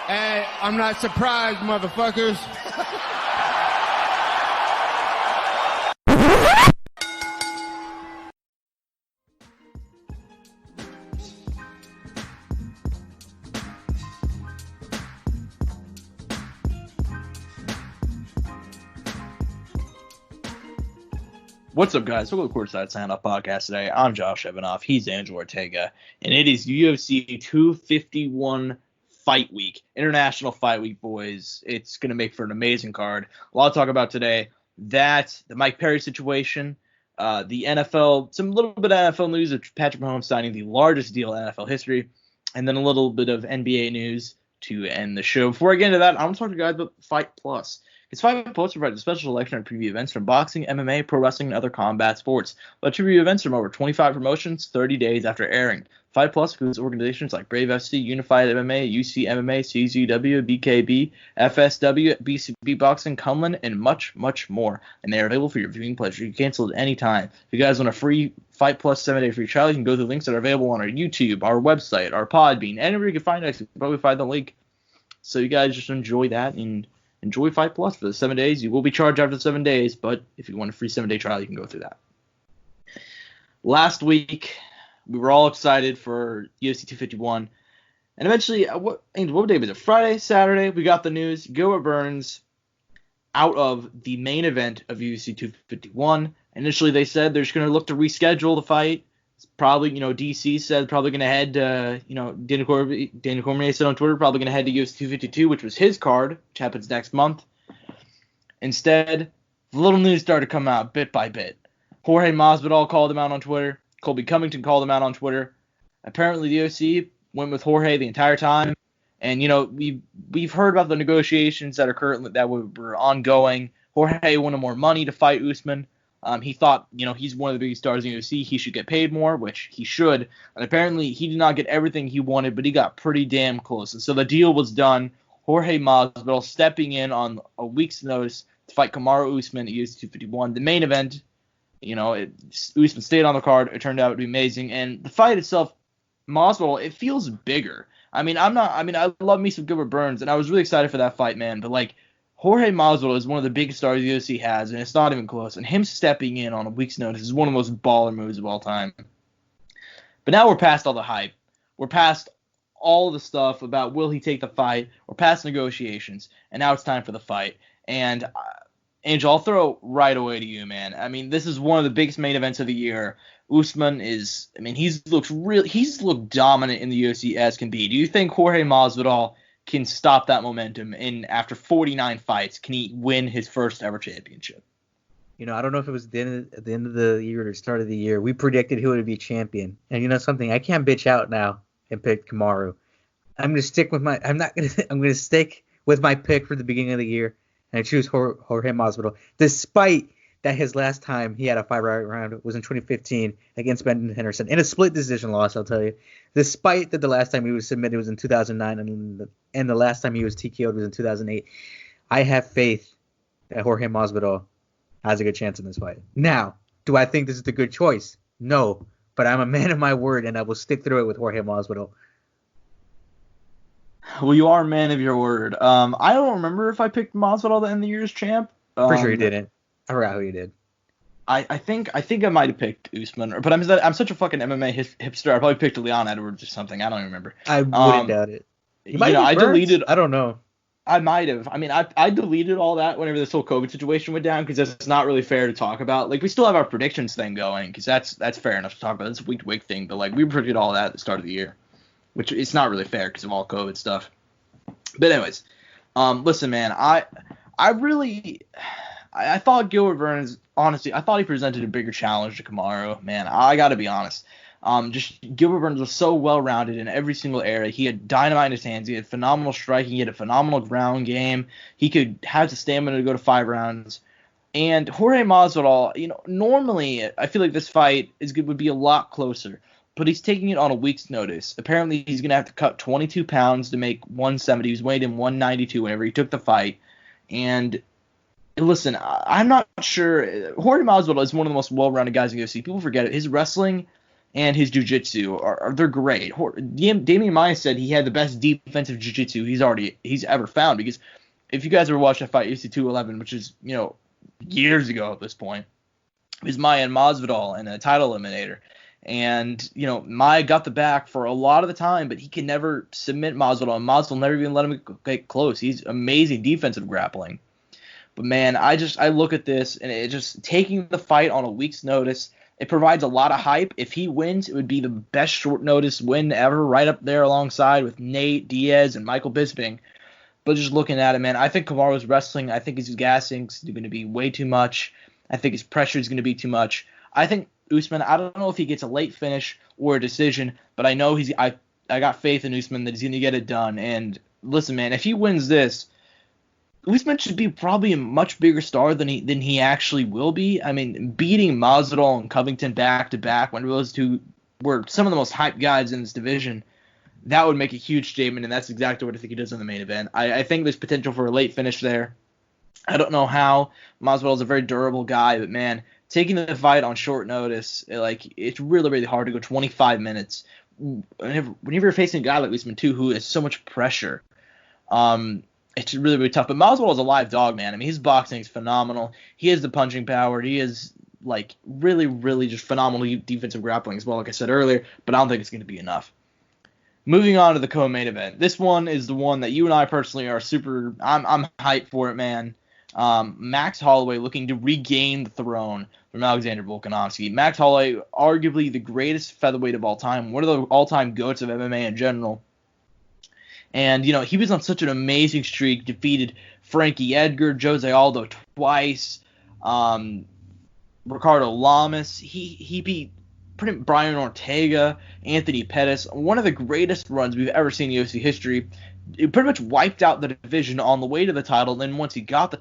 Hey, I'm not surprised, motherfuckers. What's up, guys? Welcome to the Courtside Soundoff podcast today. I'm Josh Evanoff. He's Angelo Ortega. And it is UFC 251 Fight Week. International Fight Week, boys. It's going to make for an amazing card. A lot to talk about today. The Mike Perry situation, the NFL, some little bit of NFL news of Patrick Mahomes signing the largest deal in NFL history, and then a little bit of NBA news to end the show. Before I get into that, I want to talk to you guys about Fight Plus. It's Fight Plus provides a special selection of preview events from boxing, MMA, pro wrestling, and other combat sports. Let preview events from over 25 promotions 30 days after airing. Fight Plus includes organizations like Brave FC, Unified MMA, UC MMA, CZW, BKB, FSW, BCB Boxing, Cumlin, and much, much more. And they are available for your viewing pleasure. You can cancel at any time. If you guys want a free Fight Plus 7-day free trial, you can go to the links that are available on our YouTube, our website, our Podbean, anywhere you can find us. You can probably find the link. So you guys just enjoy that and enjoy Fight Plus for the 7 days. You will be charged after 7 days, but if you want a free 7-day trial, you can go through that. Last week, we were all excited for UFC 251, and eventually, what day was it? Friday, Saturday, we got the news. Gilbert Burns out of the main event of UFC 251. Initially, they said they're just going to look to reschedule the fight. It's probably, DC said probably going to head to, Dana Cormier said on Twitter, probably going to head to UFC 252, which was his card, which happens next month. Instead, the little news started to come out bit by bit. Jorge Masvidal called him out on Twitter. Colby Covington called him out on Twitter. Apparently, the UFC went with Jorge the entire time. And, we've heard about the negotiations that were ongoing. Jorge wanted more money to fight Usman. He thought, he's one of the biggest stars in the UFC. He should get paid more, which he should. And apparently, he did not get everything he wanted, but he got pretty damn close. And so the deal was done. Jorge Masvidal stepping in on a week's notice to fight Kamaru Usman at UFC 251. The main event, Usman stayed on the card. It turned out to be amazing. And the fight itself, Masvidal, it feels bigger. I love me some Gilbert Burns, and I was really excited for that fight, man. But, Jorge Masvidal is one of the biggest stars the UFC has, and it's not even close. And him stepping in on a week's notice is one of the most baller moves of all time. But now we're past all the hype. We're past all the stuff about will he take the fight. We're past negotiations, and now it's time for the fight. And, Angel, I'll throw right away to you, man. This is one of the biggest main events of the year. Usman he's looked dominant in the UFC as can be. Do you think Jorge Masvidal can stop that momentum, and after 49 fights, can he win his first ever championship? I don't know if it was at the end of the year or the start of the year. We predicted who would be champion. And something, I can't bitch out now and pick Kamaru. I'm going to stick with I'm going to stick with my pick for the beginning of the year, and I choose Jorge Masvidal, despite that his last time he had a 5-round was in 2015 against Ben Henderson in a split decision loss, I'll tell you. Despite that the last time he was submitted was in 2009 and the last time he was TKO'd was in 2008, I have faith that Jorge Masvidal has a good chance in this fight. Now, do I think this is the good choice? No, but I'm a man of my word, and I will stick through it with Jorge Masvidal. Well, you are a man of your word. I don't remember if I picked Masvidal to end the year as champ. For sure you didn't. I forgot who you did. I think I might have picked Usman, but I'm such a fucking MMA hipster. I probably picked Leon Edwards or something. I don't even remember. I wouldn't doubt it. I deleted. I don't know. I might have. I deleted all that whenever this whole COVID situation went down because it's not really fair to talk about. We still have our predictions thing going because that's fair enough to talk about. It's a week-to-week thing, but we predicted all that at the start of the year, which it's not really fair because of all COVID stuff. But anyways, listen, man, I thought Gilbert Burns, honestly, I thought he presented a bigger challenge to Kamaru. Man, I got to be honest. Gilbert Burns was so well-rounded in every single area. He had dynamite in his hands. He had phenomenal striking. He had a phenomenal ground game. He could have the stamina to go to 5 rounds. And Jorge Masvidal, normally I feel like this fight would be a lot closer. But he's taking it on a week's notice. Apparently, he's going to have to cut 22 pounds to make 170. He was weighed in 192 whenever he took the fight. And listen, I'm not sure. Jorge Masvidal is one of the most well-rounded guys in the UFC. People forget it. His wrestling and his jiu-jitsu they're great. Damian Maia said he had the best defensive jiu-jitsu he's ever found, because if you guys ever watched that fight, UFC 211, which is, years ago at this point, it was Maia and Masvidal in a title eliminator. And, Maia got the back for a lot of the time, but he can never submit Masvidal, and Masvidal never even let him get close. He's amazing defensive grappling. But, man, I look at this, and it just taking the fight on a week's notice, it provides a lot of hype. If he wins, it would be the best short notice win ever, right up there alongside with Nate Diaz and Michael Bisping. But just looking at it, man, I think Kamaru's wrestling, I think his gassing is going to be way too much. I think his pressure is going to be too much. I think Usman, I don't know if he gets a late finish or a decision, but I know I got faith in Usman that he's going to get it done. And listen, man, if he wins this, Usman should be probably a much bigger star than he actually will be. I mean, beating Masvidal and Covington back to back when those two were some of the most hyped guys in this division, that would make a huge statement, and that's exactly what I think he does in the main event. I think there's potential for a late finish there. I don't know how. Masvidal is a very durable guy, but man, taking the fight on short notice, it's really, really hard to go 25 minutes. Whenever you're facing a guy like Usman too, who has so much pressure, it's really, really tough. But Masvidal is a live dog, man. I mean, his boxing is phenomenal. He has the punching power. He is really, really just phenomenal defensive grappling as well, like I said earlier. But I don't think it's going to be enough. Moving on to the co-main event. This one is the one that you and I personally are super. I'm hyped for it, man. Max Holloway looking to regain the throne from Alexander Volkanovski. Max Holloway, arguably the greatest featherweight of all time, one of the all-time GOATs of MMA in general. And, he was on such an amazing streak, defeated Frankie Edgar, Jose Aldo twice, Ricardo Lamas. He beat Brian Ortega, Anthony Pettis, one of the greatest runs we've ever seen in UFC history. It pretty much wiped out the division on the way to the title. And then once he got the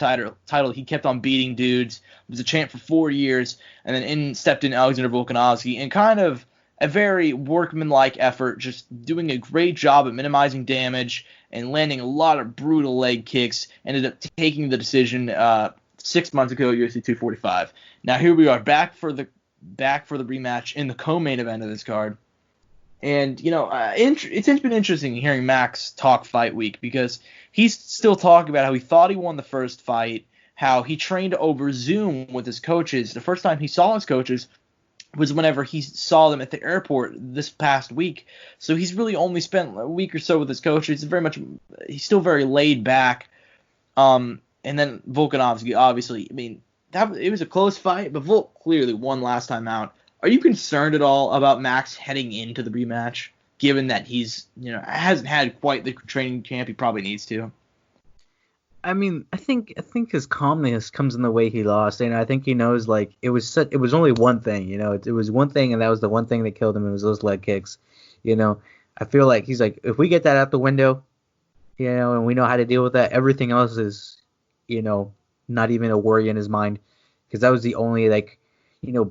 title, he kept on beating dudes. He was a champ for 4 years, and then stepped in Alexander Volkanovski in kind of a very workmanlike effort, just doing a great job at minimizing damage and landing a lot of brutal leg kicks. Ended up taking the decision 6 months ago, UFC 245. Now here we are back for the rematch in the co-main event of this card. And, it's been interesting hearing Max talk fight week, because he's still talking about how he thought he won the first fight, how he trained over Zoom with his coaches. The first time he saw his coaches was whenever he saw them at the airport this past week. So he's really only spent a week or so with his coaches. He's still very laid back. And then Volkanovski, obviously, I mean, it was a close fight, but Volk clearly won last time out. Are you concerned at all about Max heading into the rematch, given that he's, hasn't had quite the training camp he probably needs to? I mean, I think his calmness comes in the way he lost, and I think he knows it was only one thing, it was one thing, and that was the one thing that killed him. It was those leg kicks, I feel like he's like, if we get that out the window, and we know how to deal with that, everything else is, not even a worry in his mind, because that was the only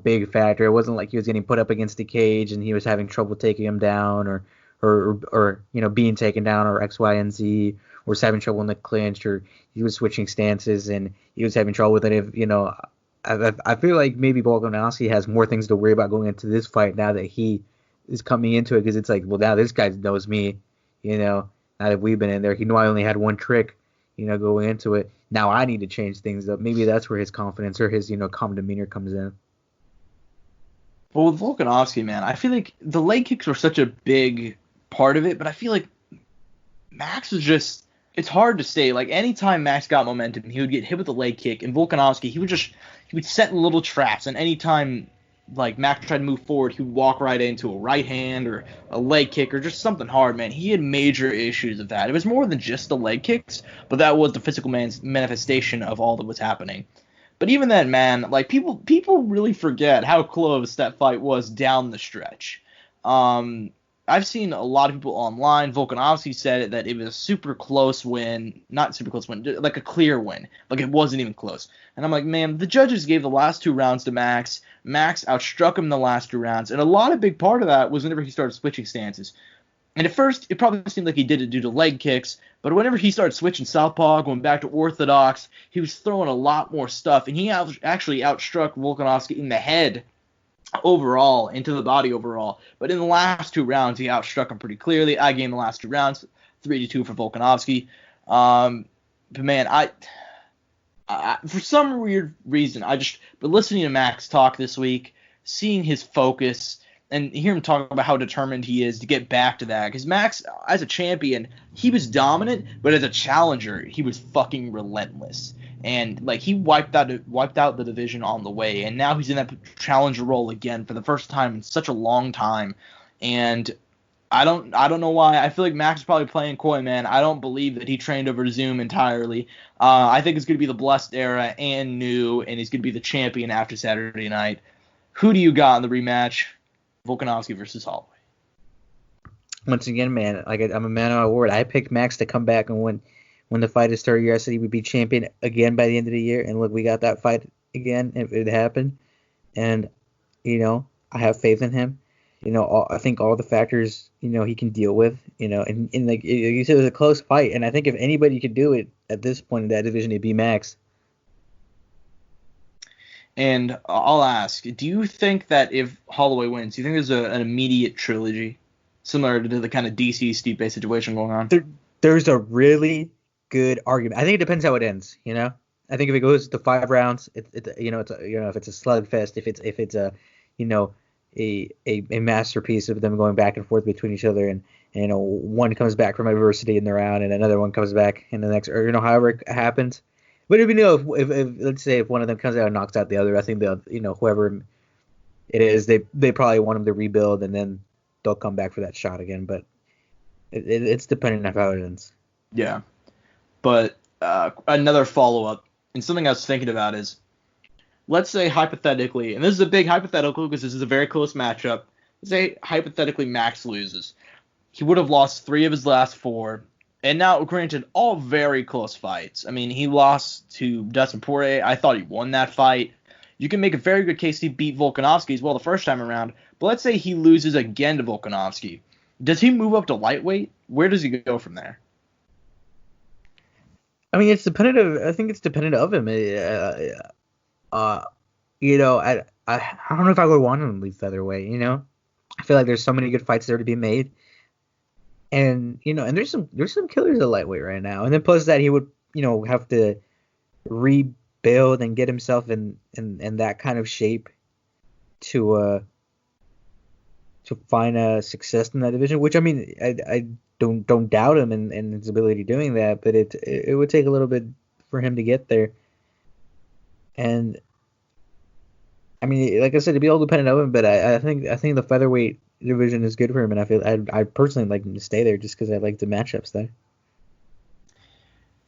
big factor. It wasn't like he was getting put up against the cage and he was having trouble taking him down or being taken down or X, Y, and Z, or was having trouble in the clinch, or he was switching stances and he was having trouble with it. I feel like maybe Volkanovski has more things to worry about going into this fight now that he is coming into it, because it's like, well, now this guy knows me, now that we've been in there. He knew I only had one trick, going into it. Now I need to change things up. Maybe that's where his confidence or his, calm demeanor comes in. Well, with Volkanovski, man, I feel like the leg kicks were such a big part of it, but I feel like Max was just, it's hard to say. Anytime Max got momentum, he would get hit with a leg kick, and Volkanovski, he would set little traps, and anytime Max tried to move forward, he would walk right into a right hand or a leg kick or just something hard, man. He had major issues with that. It was more than just the leg kicks, but that was the physical manifestation of all that was happening. But even then, man, people really forget how close that fight was down the stretch. I've seen a lot of people online. Volkanovski said that it was a super close win, not super close win, a clear win. It wasn't even close. And I'm like, man, the judges gave the last 2 rounds to Max. Max outstruck him the last 2 rounds. And a lot of big part of that was whenever he started switching stances. And at first, it probably seemed like he did it due to leg kicks, but whenever he started switching southpaw, going back to orthodox, he was throwing a lot more stuff, and he actually outstruck Volkanovski in the head overall, into the body overall. But in the last 2 rounds, he outstruck him pretty clearly. I gained the last 2 rounds, 3-2 for Volkanovski. But man, I for some weird reason, but listening to Max talk this week, seeing his focus, and hear him talk about how determined he is to get back to that. Because Max, as a champion, he was dominant, but as a challenger, he was fucking relentless. And like he wiped out the division on the way, and now he's in that challenger role again for the first time in such a long time. And I don't know why. I feel like Max is probably playing coy, man. I don't believe that he trained over Zoom entirely. I think it's going to be the blessed era and new, and he's going to be the champion after Saturday night. Who do you got in the rematch? Volkanovski versus Holloway. Once again, man, like I'm a man of my word. I picked Max to come back and win. When the fight started here, I said he would be champion again by the end of the year. And look, we got that fight again. It happened. And, I have faith in him. I think all the factors, he can deal with, and like you said, it was a close fight. And I think if anybody could do it at this point in that division, it'd be Max. And I'll ask, do you think that if Holloway wins, do you think there's an immediate trilogy similar to the kind of DC Stipe situation going on? There's a really good argument. I think it depends how it ends. I think if it goes to 5 rounds, if it's a slugfest, if it's a a masterpiece of them going back and forth between each other, and one comes back from adversity in the round and another one comes back in the next, or however it happens. But if if let's say if one of them comes out and knocks out the other, I think they'll whoever it is, they probably want them to rebuild and then they'll come back for that shot again. But it's dependent on how it ends. Yeah. But another follow-up, and something I was thinking about is, let's say hypothetically, and this is a big hypothetical because this is a very close matchup, let's say hypothetically Max loses. He would have lost 3 of his last 4, and now, granted, all very close fights. I mean, he lost to Dustin Poirier. I thought he won that fight. You can make a very good case he beat Volkanovski as well the first time around, but let's say he loses again to Volkanovski. Does he move up to lightweight? Where does he go from there? I mean, it's dependent. I think it's dependent of him. I don't know if I would want him to leave featherweight. I feel like there's so many good fights there to be made, and and there's some killers at lightweight right now. And then plus that he would have to rebuild and get himself in that kind of shape to find a success in that division. Which I mean, I don't doubt him and his ability doing that, but it would take a little bit for him to get there. And I mean, like I said, it'd be all dependent on him, but I think the featherweight division is good for him, and I feel I personally like him to stay there just because I like the matchups there.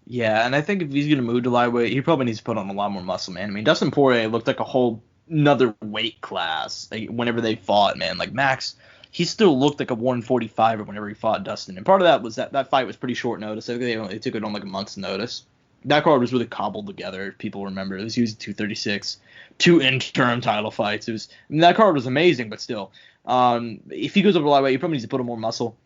Yeah, and I think if he's gonna move to lightweight, he probably needs to put on a lot more muscle, man. I mean, Dustin Poirier looked like a whole another weight class whenever they fought, man. Like Max, he still looked like a 145 whenever he fought Dustin, and part of that was that fight was pretty short notice. I think they only took it on like a month's notice. That card was really cobbled together. If people remember, it was used 236, 2 interim title fights. That card was amazing, but still, if he goes up to lightweight, he probably needs to put on more muscle.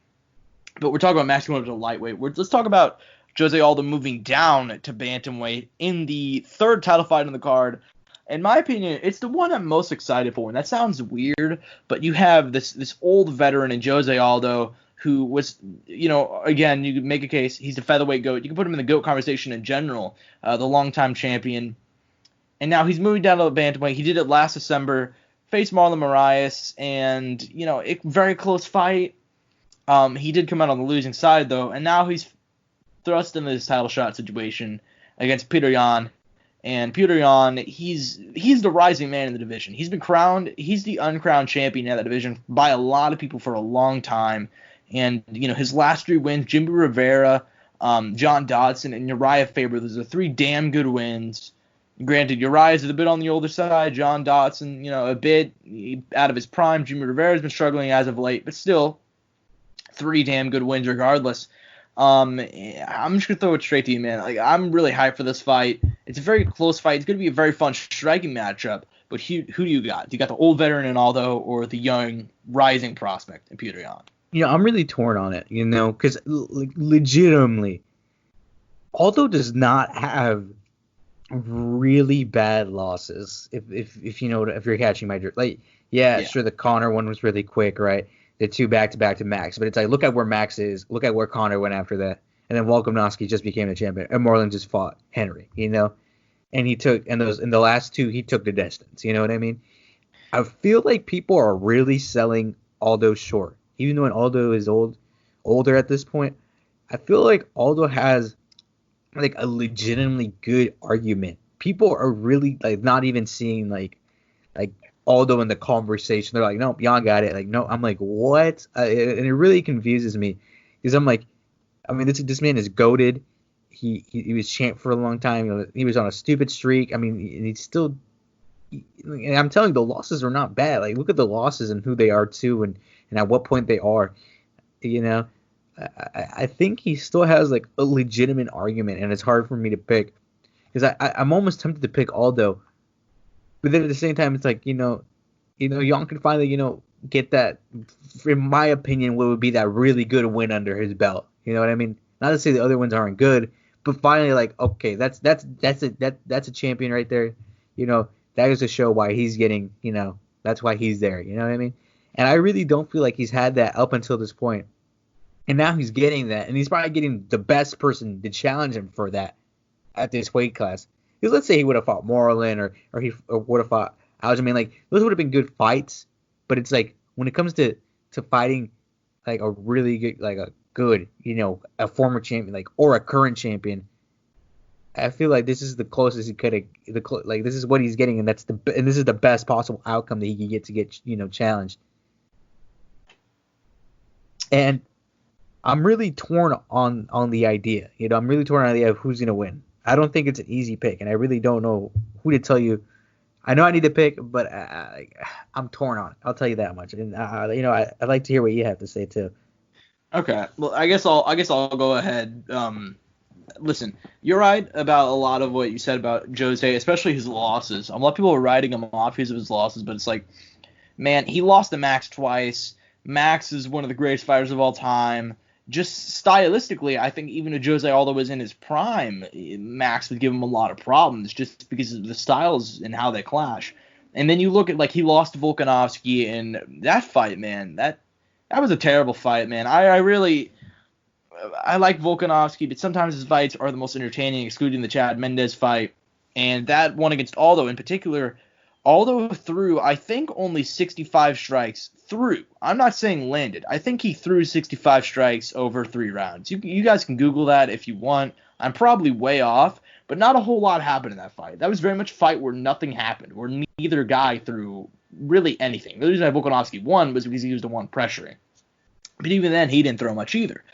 But we're talking about Max going up to lightweight. Let's talk about Jose Aldo moving down to bantamweight in the 3rd title fight on the card. In my opinion, it's the one I'm most excited for, and that sounds weird, but you have this old veteran in Jose Aldo, who was, again, you could make a case, he's the featherweight GOAT. You can put him in the GOAT conversation in general, the longtime champion. And now he's moving down to the bantamweight. He did it last December, faced Marlon Moraes, and, a very close fight. He did come out on the losing side, though, and now he's thrust into this title shot situation against Peter Yan. And Peter Yan, he's the rising man in the division. He's been crowned, he's the uncrowned champion in that division by a lot of people for a long time. And, his last 3 wins, Jimmy Rivera, John Dodson, and Uriah Faber, those are 3 damn good wins. Granted, Uriah's a bit on the older side. John Dodson, a bit out of his prime. Jimmy Rivera's been struggling as of late, but still 3 damn good wins regardless. I'm just going to throw it straight to you, man. Like, I'm really hyped for this fight. It's a very close fight. It's going to be a very fun striking matchup. But who do you got? Do you got the old veteran in Aldo or the young rising prospect in Peter Yan? I'm really torn on it, because legitimately, Aldo does not have really bad losses. If you're catching my drift, like Yeah, sure, the Connor one was really quick, right? The 2 back-to-back to Max. But it's like, look at where Max is. Look at where Connor went after that. And then Volkanovski just became the champion. And Marlon just fought Henry, And he took, and those in the last 2, he took the distance. You know what I mean? I feel like people are really selling Aldo short. Even though Aldo is older at this point, I feel like Aldo has like a legitimately good argument. People are really like not even seeing like Aldo in the conversation. They're like, nope, y'all got it. Like, no, I'm like, what? And it really confuses me because I'm like, I mean, this man is goated. He was champ for a long time. He was on a stupid streak. I mean, he's still. And I'm telling you, the losses are not bad. Like, look at the losses and who they are too, and at what point they are. I think he still has like a legitimate argument, and it's hard for me to pick because I'm almost tempted to pick Aldo, but then at the same time, it's like y'all can finally get that. In my opinion, what would be that really good win under his belt? You know what I mean? Not to say the other ones aren't good, but finally, like, okay, that's a champion right there. That is to show why he's getting. That's why he's there. You know what I mean? And I really don't feel like he's had that up until this point. And now he's getting that, and he's probably getting the best person to challenge him for that at this weight class. Because let's say he would have fought Marlon or he would have fought Aljamain. Like, those would have been good fights, but it's like when it comes to fighting like a really good, like a good, a former champion, like, or a current champion, I feel like this is the closest he could have. Like, this is what he's getting, and this is the best possible outcome that he can get challenged. And I'm really torn on the idea. I'm really torn on the idea of who's gonna win. I don't think it's an easy pick, and I really don't know who to tell you. I know I need to pick, but I'm torn on it. I'll tell you that much. And I'd like to hear what you have to say too. Okay, well, I guess I'll go ahead. Listen, you're right about a lot of what you said about Jose, especially his losses. A lot of people are writing him off because of his losses, but it's like, man, he lost to Max twice. Max is one of the greatest fighters of all time. Just stylistically, I think even if Jose Aldo was in his prime, Max would give him a lot of problems just because of the styles and how they clash. And then you look at, like, he lost to Volkanovski in that fight, man. That was a terrible fight, man. I like Volkanovski, but sometimes his fights are the most entertaining, excluding the Chad Mendes fight. And that one against Aldo in particular, Aldo threw, I think, only 65 strikes through. I'm not saying landed. I think he threw 65 strikes over 3 rounds. You guys can Google that if you want. I'm probably way off, but not a whole lot happened in that fight. That was very much a fight where nothing happened, where neither guy threw really anything. The reason why Volkanovski won was because he was the one pressuring. But even then, he didn't throw much either.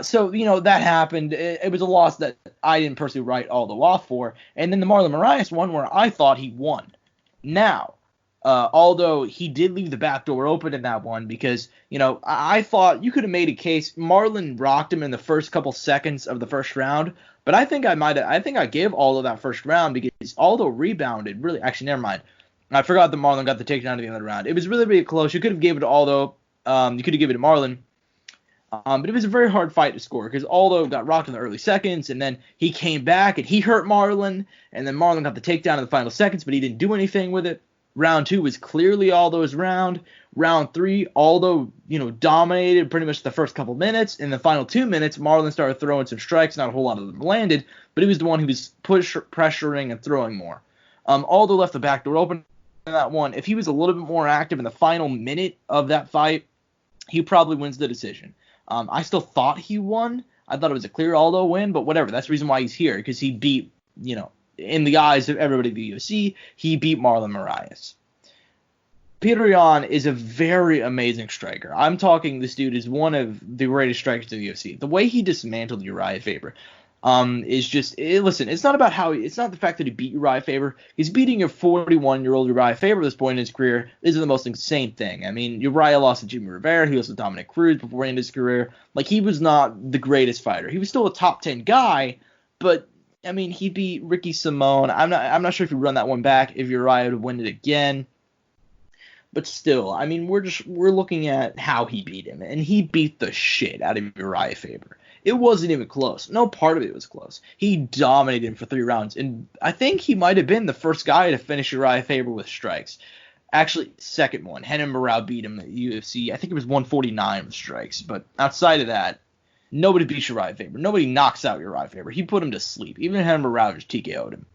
So that happened. It was a loss that I didn't personally write Aldo off for. And then the Marlon Moraes one where I thought he won. Now, although he did leave the back door open in that one because, I thought you could have made a case. Marlon rocked him in the first couple seconds of the first round, but I think I gave Aldo that first round because Aldo rebounded. Really, actually, never mind. I forgot that Marlon got the takedown at the end of the round. It was really, really close. You could have given it to Aldo. You could have given it to Marlon. But it was a very hard fight to score because Aldo got rocked in the early seconds, and then he came back and he hurt Marlon, and then Marlon got the takedown in the final seconds, but he didn't do anything with it. Round 2 was clearly Aldo's round. Round 3, Aldo, dominated pretty much the first couple minutes. In the final 2 minutes, Marlon started throwing some strikes. Not a whole lot of them landed, but he was the one who was pressuring and throwing more. Aldo left the back door open in that one. If he was a little bit more active in the final minute of that fight, he probably wins the decision. I still thought he won. I thought it was a clear Aldo win, but whatever. That's the reason why he's here, because he beat, in the eyes of everybody at the UFC, he beat Marlon Moraes. Petr Yan is a very amazing striker. I'm talking this dude is one of the greatest strikers in the UFC. The way he dismantled Uriah Faber is just listen. It's not the fact that he beat Uriah Faber. He's beating a 41-year-old Uriah Faber at this point in his career. This is the most insane thing. I mean, Uriah lost to Jimmy Rivera. He lost to Dominic Cruz before he ended his career. Like, he was not the greatest fighter. He was still a top 10 guy, but I mean, he beat Ricky Simone. I'm not sure if you run that one back if Uriah would win it again. But still, I mean, we're looking at how he beat him, and he beat the shit out of Uriah Faber. It wasn't even close. No part of it was close. He dominated him for 3 rounds, and I think he might have been the first guy to finish Uriah Faber with strikes. Actually, second one. Renan Barão beat him at UFC. I think it was 149 with strikes. But outside of that, nobody beats Uriah Faber. Nobody knocks out Uriah Faber. He put him to sleep. Even Renan Barão just TKO'd him.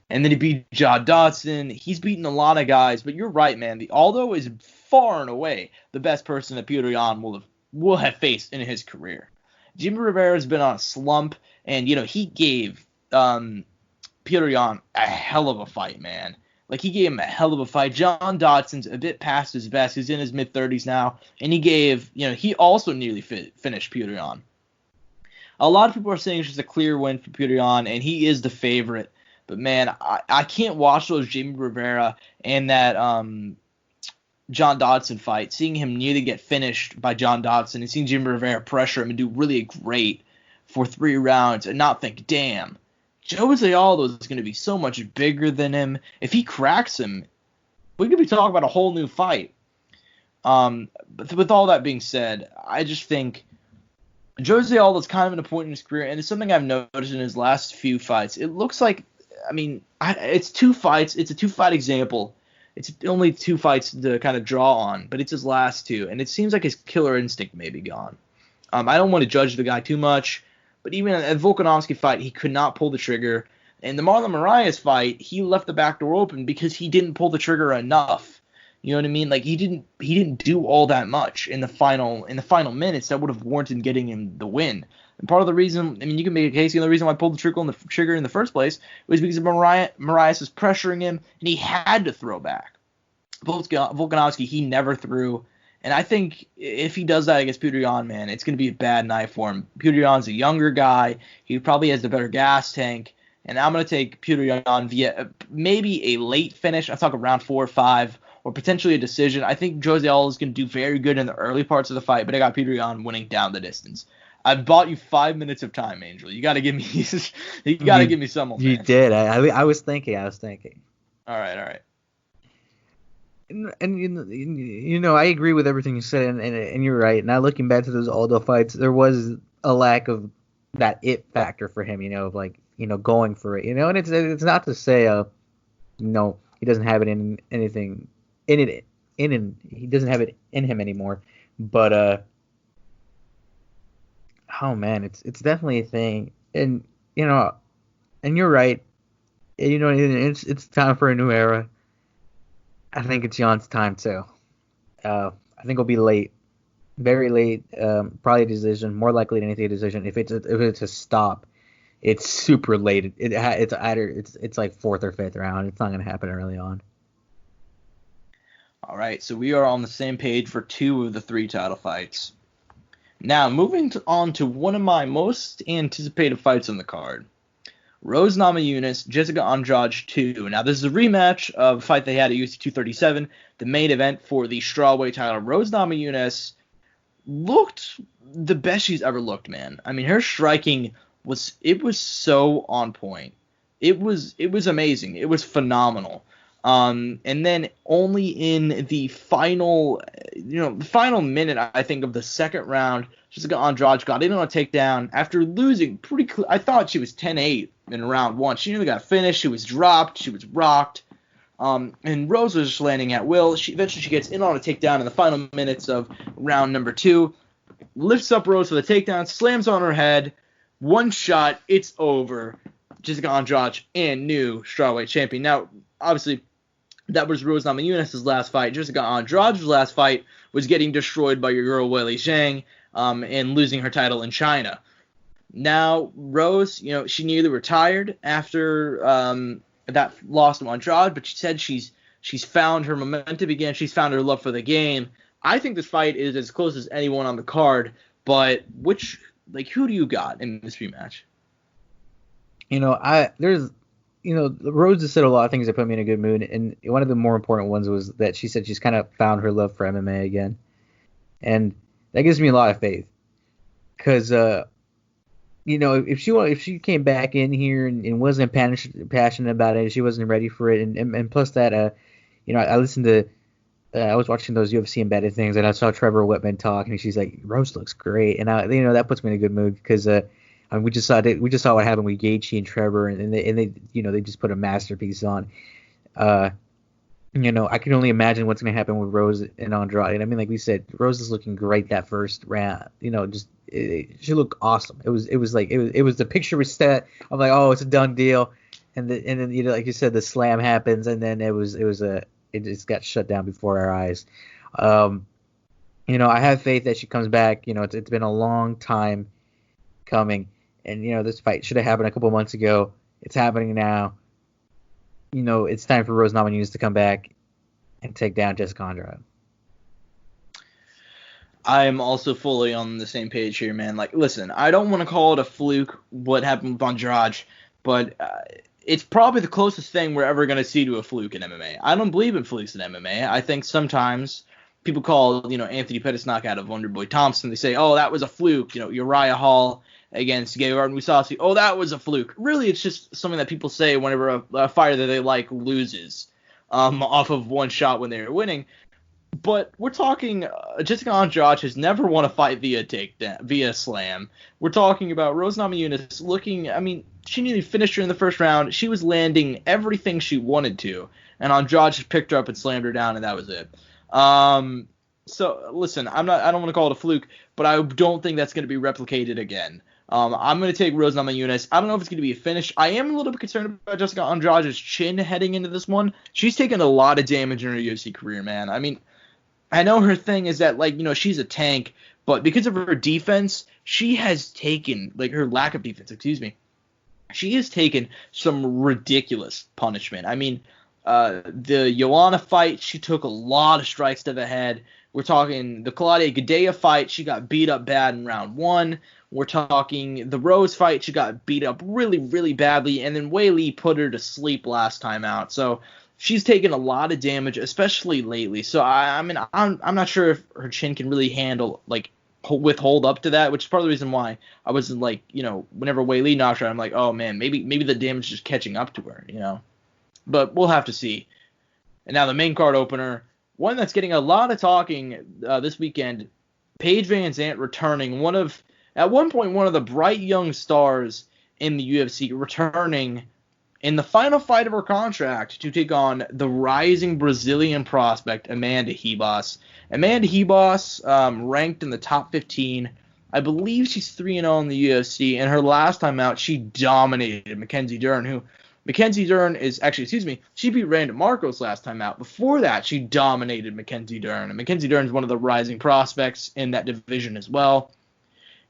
And then he beat John Dodson. He's beaten a lot of guys. But you're right, man. The Aldo is far and away the best person that Petr Yan will have faced in his career. Jimmy Rivera's been on a slump. And, he gave Petr Yan a hell of a fight, man. Like, he gave him a hell of a fight. John Dodson's a bit past his best. He's in his mid-30s now. And he gave, he also nearly finished Petr Yan. A lot of people are saying it's just a clear win for Petr Yan, and he is the favorite. But, man, I can't watch those Jamie Rivera and that John Dodson fight, seeing him nearly get finished by John Dodson and seeing Jimmy Rivera pressure him and do really great for 3 rounds and not think, damn, Jose Aldo is going to be so much bigger than him. If he cracks him, we could be talking about a whole new fight. But with all that being said, I just think Jose Aldo's kind of in a point in his career, and it's something I've noticed in his last few fights. It looks like, it's 2 fights. It's a 2-fight example. It's only 2 fights to kind of draw on, but it's his last 2, and it seems like his killer instinct may be gone. I don't want to judge the guy too much. But even at the Volkanovski fight, he could not pull the trigger. In the Marlon Moraes fight, he left the back door open because he didn't pull the trigger enough. You know what I mean? Like, he didn't do all that much in the final minutes that would have warranted getting him the win. And part of the reason, you can make a case, the only reason why I pulled the trigger in the first place was because Moraes was pressuring him, and he had to throw back. Volkanovski, he never threw. And I think if he does that against Petr Yan, man, it's going to be a bad night for him. Petr Yan's a younger guy. He probably has the better gas tank. And I'm going to take Petr Yan via maybe a late finish. I'm talking round 4 or 5, or potentially a decision. I think Jose Aldo is going to do very good in the early parts of the fight, but I got Petr Yan winning down the distance. I've bought you 5 minutes of time, Angel. You got to give me give me some more. You did. I was thinking. All right. And I agree with everything you said, and you're right. Now looking back to those Aldo fights, there was a lack of that it factor for him, going for it, and it's not to say, he doesn't have it in anything he doesn't have it in him anymore, but oh man, it's definitely a thing, and you're right, it's time for a new era. I think it's Jan's time too. I think it'll be late, very late. Probably a decision, more likely than anything a decision. If it's a stop, it's super late. It's like 4th or 5th round. It's not going to happen early on. All right, so we are on the same page for 2 of the 3 title fights. Now moving on to one of my most anticipated fights on the card. Rose Namajunas, Jessica Andrade 2. Now, this is a rematch of a fight they had at UFC 237, the main event for the strawweight title. Rose Namajunas looked the best she's ever looked, man. Her striking was so on point. It was amazing. It was phenomenal. And then only in the final minute, I think, of the second round, Jessica Andrade got in on a takedown after losing pretty clear. I thought she was 10-8 in round 1. She nearly got finished. She was dropped. She was rocked. And Rose was just landing at will. Eventually she gets in on a takedown in the final minutes of round number 2. Lifts up Rose for the takedown, slams on her head. One shot, it's over. Jessica Andrade and new strawweight champion. Now, obviously, that was Rose Namajunas' last fight. Jessica Andrade's last fight was getting destroyed by your girl Weili Zhang and losing her title in China. Now, Rose, she nearly retired after that loss to Andrade, but she said she's found her momentum again. She's found her love for the game. I think this fight is as close as anyone on the card, but who do you got in this rematch? Rose has said a lot of things that put me in a good mood, and one of the more important ones was that she said she's kind of found her love for MMA again, and that gives me a lot of faith, because if she came back in here and wasn't passionate about it, she wasn't ready for it, and plus that I listened to I was watching those UFC embedded things, and I saw Trevor Whitman talk, and she's like, Rose looks great, and that puts me in a good mood, because we just saw what happened with Gaethje and Trevor, and they just put a masterpiece on. I can only imagine what's going to happen with Rose and Andrade. I mean, like we said, Rose is looking great that first round. She looked awesome. It was the picture was set. I'm like, oh, it's a done deal, and then like you said, the slam happens, and then it just got shut down before our eyes. I have faith that she comes back. It's been a long time coming, and this fight should have happened a couple months ago. It's happening now. It's time for Rose Namajunas to come back and take down Jessica Andrade. I'm also fully on the same page here, man. Like, listen, I don't want to call it a fluke what happened with Andrade, but it's probably the closest thing we're ever going to see to a fluke in MMA. I don't believe in flukes in MMA. I think sometimes people call, Anthony Pettis knockout of Wonderboy Thompson. They say, oh, that was a fluke. Uriah Hall against Gegard Mousasi. Oh, that was a fluke. Really, it's just something that people say whenever a fighter that they like loses off of one shot when they're winning. But we're talking Jessica Andrade has never won a fight via slam. We're talking about Rose Namajunas looking, she nearly finished her in the first round. She was landing everything she wanted to. And Andrade just picked her up and slammed her down, and that was it. So listen, I don't want to call it a fluke, but I don't think that's going to be replicated again. I'm going to take Rose Namajunas. I don't know if it's going to be a finish. I am a little bit concerned about Jessica Andrade's chin heading into this one. She's taken a lot of damage in her UFC career, man. I know her thing is that, she's a tank, but because of her defense, she has taken, her lack of defense, she has taken some ridiculous punishment. The Joanna fight, she took a lot of strikes to the head. We're talking the Claudia Gadelha fight, she got beat up bad in round 1. We're talking the Rose fight, she got beat up really, really badly, and then Wei Li put her to sleep last time out. So she's taken a lot of damage, especially lately. So I'm not sure if her chin can really handle hold up to that, which is part of the reason why I wasn't whenever Wei Li knocked her, I'm like, oh man, maybe the damage is just catching up to her, But we'll have to see. And now the main card opener, one that's getting a lot of talking this weekend, Paige Van Zandt returning, at one point one of the bright young stars in the UFC, returning in the final fight of her contract to take on the rising Brazilian prospect, Amanda Ribas. Amanda Ribas, ranked in the top 15. I believe she's 3-0 in the UFC, and her last time out, she dominated Mackenzie Dern, Mackenzie Dern is actually, she beat Randa Marcos last time out. Before that, she dominated Mackenzie Dern, and Mackenzie Dern is one of the rising prospects in that division as well.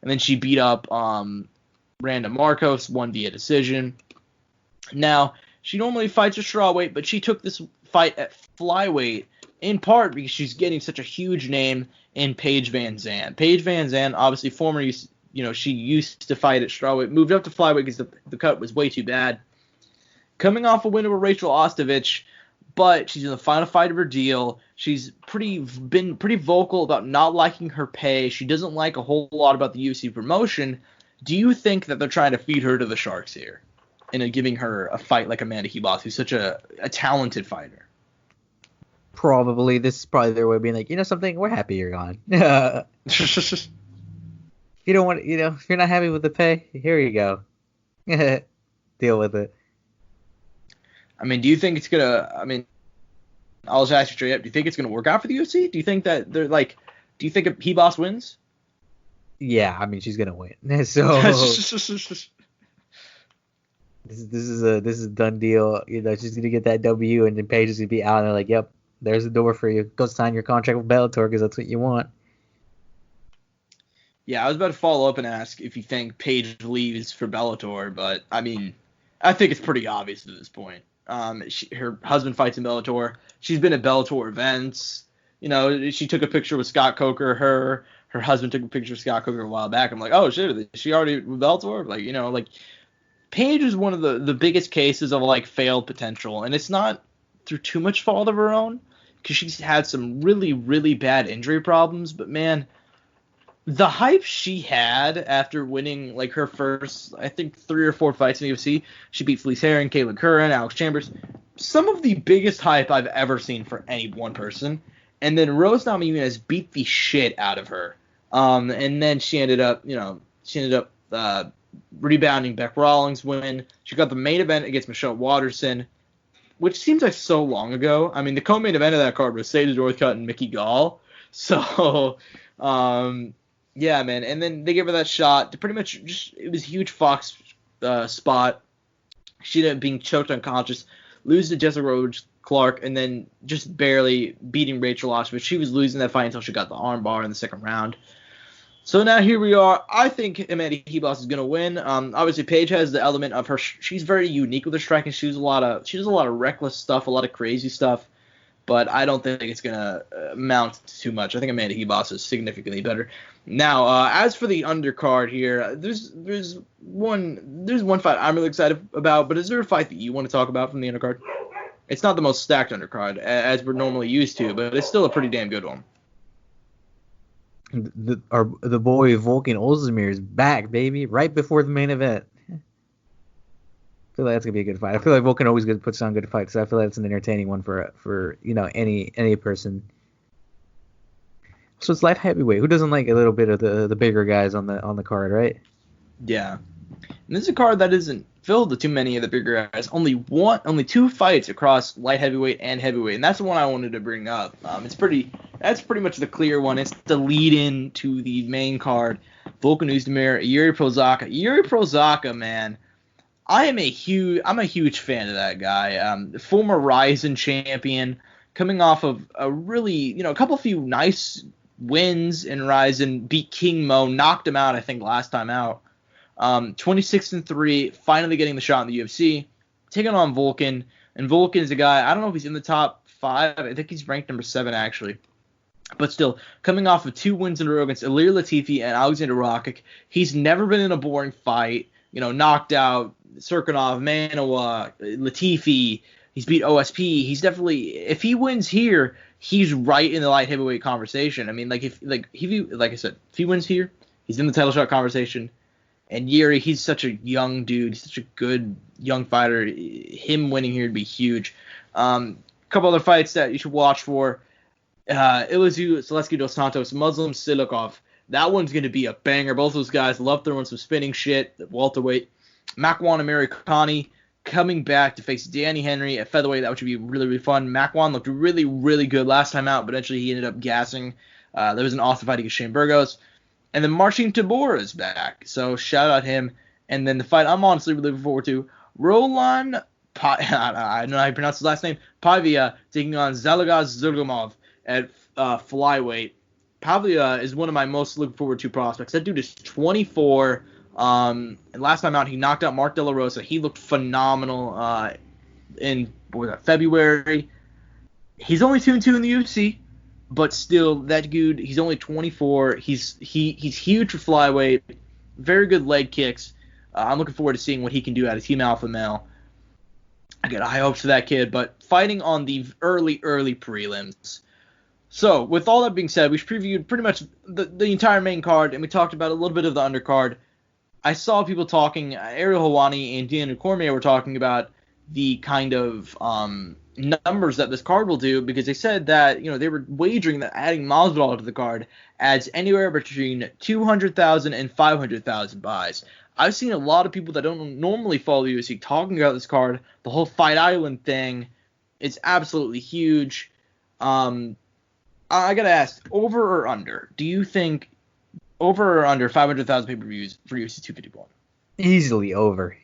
And then she beat up Randa Marcos, won via decision. Now, she normally fights at strawweight, but she took this fight at flyweight in part because she's getting such a huge name in Paige Van Zandt. Paige Van Zandt, obviously she used to fight at strawweight, moved up to flyweight because the cut was way too bad. Coming off a win over Rachel Ostovich, but she's in the final fight of her deal. She's been pretty vocal about not liking her pay. She doesn't like a whole lot about the UFC promotion. Do you think that they're trying to feed her to the sharks here and giving her a fight like Amanda Ribas, who's such a talented fighter? Probably. This is probably their way of being like, something, we're happy you're gone. If you don't want, if you're not happy with the pay, here you go. Deal with it. Do you think it's gonna? I'll just ask you straight up. Do you think it's gonna work out for the UFC? Do you think that they're do you think if Ribas wins? Yeah, she's gonna win. So this is a done deal. She's gonna get that W, and then Paige is gonna be out, and they're like, "Yep, there's the door for you. Go sign your contract with Bellator because that's what you want." Yeah, I was about to follow up and ask if you think Paige leaves for Bellator, but I think it's pretty obvious at this point. Her husband fights in Bellator. She's been at Bellator events. She took a picture with Scott Coker. Her husband took a picture of Scott Coker a while back. I'm like, oh shit, is she already with Bellator? Paige is one of the biggest cases of failed potential, and it's not through too much fault of her own because she's had some really, really bad injury problems. But man, the hype she had after winning her first, I think 3 or 4 fights in the UFC, she beat Felice Herring, Caitlin Curran, Alex Chambers, some of the biggest hype I've ever seen for any one person. And then Rose Namajunas beat the shit out of her. And then she ended up rebounding Beck Rawlings win. She got the main event against Michelle Waterson. which seems like so long ago. I mean, the co-main event of that card was Sage Northcutt and Mickey Gall. So, yeah, man. And then they gave her that shot. To pretty much it was a huge Fox spot. She ended up being choked unconscious, lose to Jessica Rhodes Clark, and then just barely beating Rachel Osman. She was losing that fight until she got the armbar in the second round. So now here we are. I think Amanda Ribas is going to win. Obviously, Paige has the element of her. She's very unique with her striking. She does a lot of reckless stuff, a lot of crazy stuff. But I don't think it's going to amount too much. I think Amanda Ribas is significantly better. Now, as for the undercard here, there's one fight I'm really excited about. But is there a fight that you want to talk about from the undercard? It's not the most stacked undercard as we're normally used to, but it's still a pretty damn good one. The boy Volkan Ozdemir is back, baby, right before the main event. I feel like that's gonna be a good fight. I feel like Volkan always puts on good fights, so I feel like it's an entertaining one for any person. So it's light heavyweight. Who doesn't like a little bit of the bigger guys on the card, right? Yeah. And this is a card that isn't filled with too many of the bigger guys. Only two fights across light heavyweight and heavyweight, and that's the one I wanted to bring up. That's pretty much the clear one. It's the lead-in to the main card. Volkan Ozdemir, Yuri Prochazka. Yuri Prochazka, man, I'm a huge fan of that guy. Former Ryzen champion, coming off of a really, a few nice wins in Ryzen. Beat King Mo, knocked him out, I think, last time out. 26-3, finally getting the shot in the UFC, taking on Volkan. And Volkan is a guy, I don't know if he's in the top 5. I think he's ranked number 7, actually. But still, coming off of 2 wins in a row against Ilir Latifi and Alexander Rakic, he's never been in a boring fight. Knocked out Serkinov, Manoa, Latifi. He's beat OSP. He's definitely, if he wins here, he's right in the light heavyweight conversation. I mean, like I said, if he wins here, he's in the title shot conversation. And Yuri, he's such a young dude. He's such a good young fighter. Him winning here would be huge. A couple other fights that you should watch for. Ilizu Selesky dos Santos, Muslim Silikov. That one's going to be a banger. Both those guys love throwing some spinning shit. Welterweight. Makwan Americani coming back to face Danny Henry at featherweight. That would be really, really fun. Makwan looked really, really good last time out, but eventually he ended up gassing. There was an awesome fight against Shane Burgos. And then Marcin Tybura is back, so shout out him. And then the fight I'm honestly really looking forward to, Roland, I don't know how you pronounce his last name, Pavia taking on Zhalgas Zurgumov at flyweight. Pavia is one of my most looking forward to prospects. That dude is 24. And last time out, he knocked out Mark De La Rosa. He looked phenomenal in February. He's only 2-2 in the UFC. But still, that dude, he's only 24. He's huge for flyweight. Very good leg kicks. I'm looking forward to seeing what he can do out of Team Alpha Male. I got high hopes for that kid, but fighting on the early prelims. So, with all that being said, we've previewed pretty much the entire main card, and we talked about a little bit of the undercard. I saw people talking, Ariel Helwani and Deanna Cormier were talking about the kind of numbers that this card will do, because they said that they were wagering that adding Masvidal to the card adds anywhere between 200,000 and 500,000 buys. I've seen a lot of people that don't normally follow the UFC talking about this card. The whole Fight Island thing is absolutely huge. I gotta ask, over or under? Do you think over or under 500,000 pay-per-views for UFC 251? Easily over.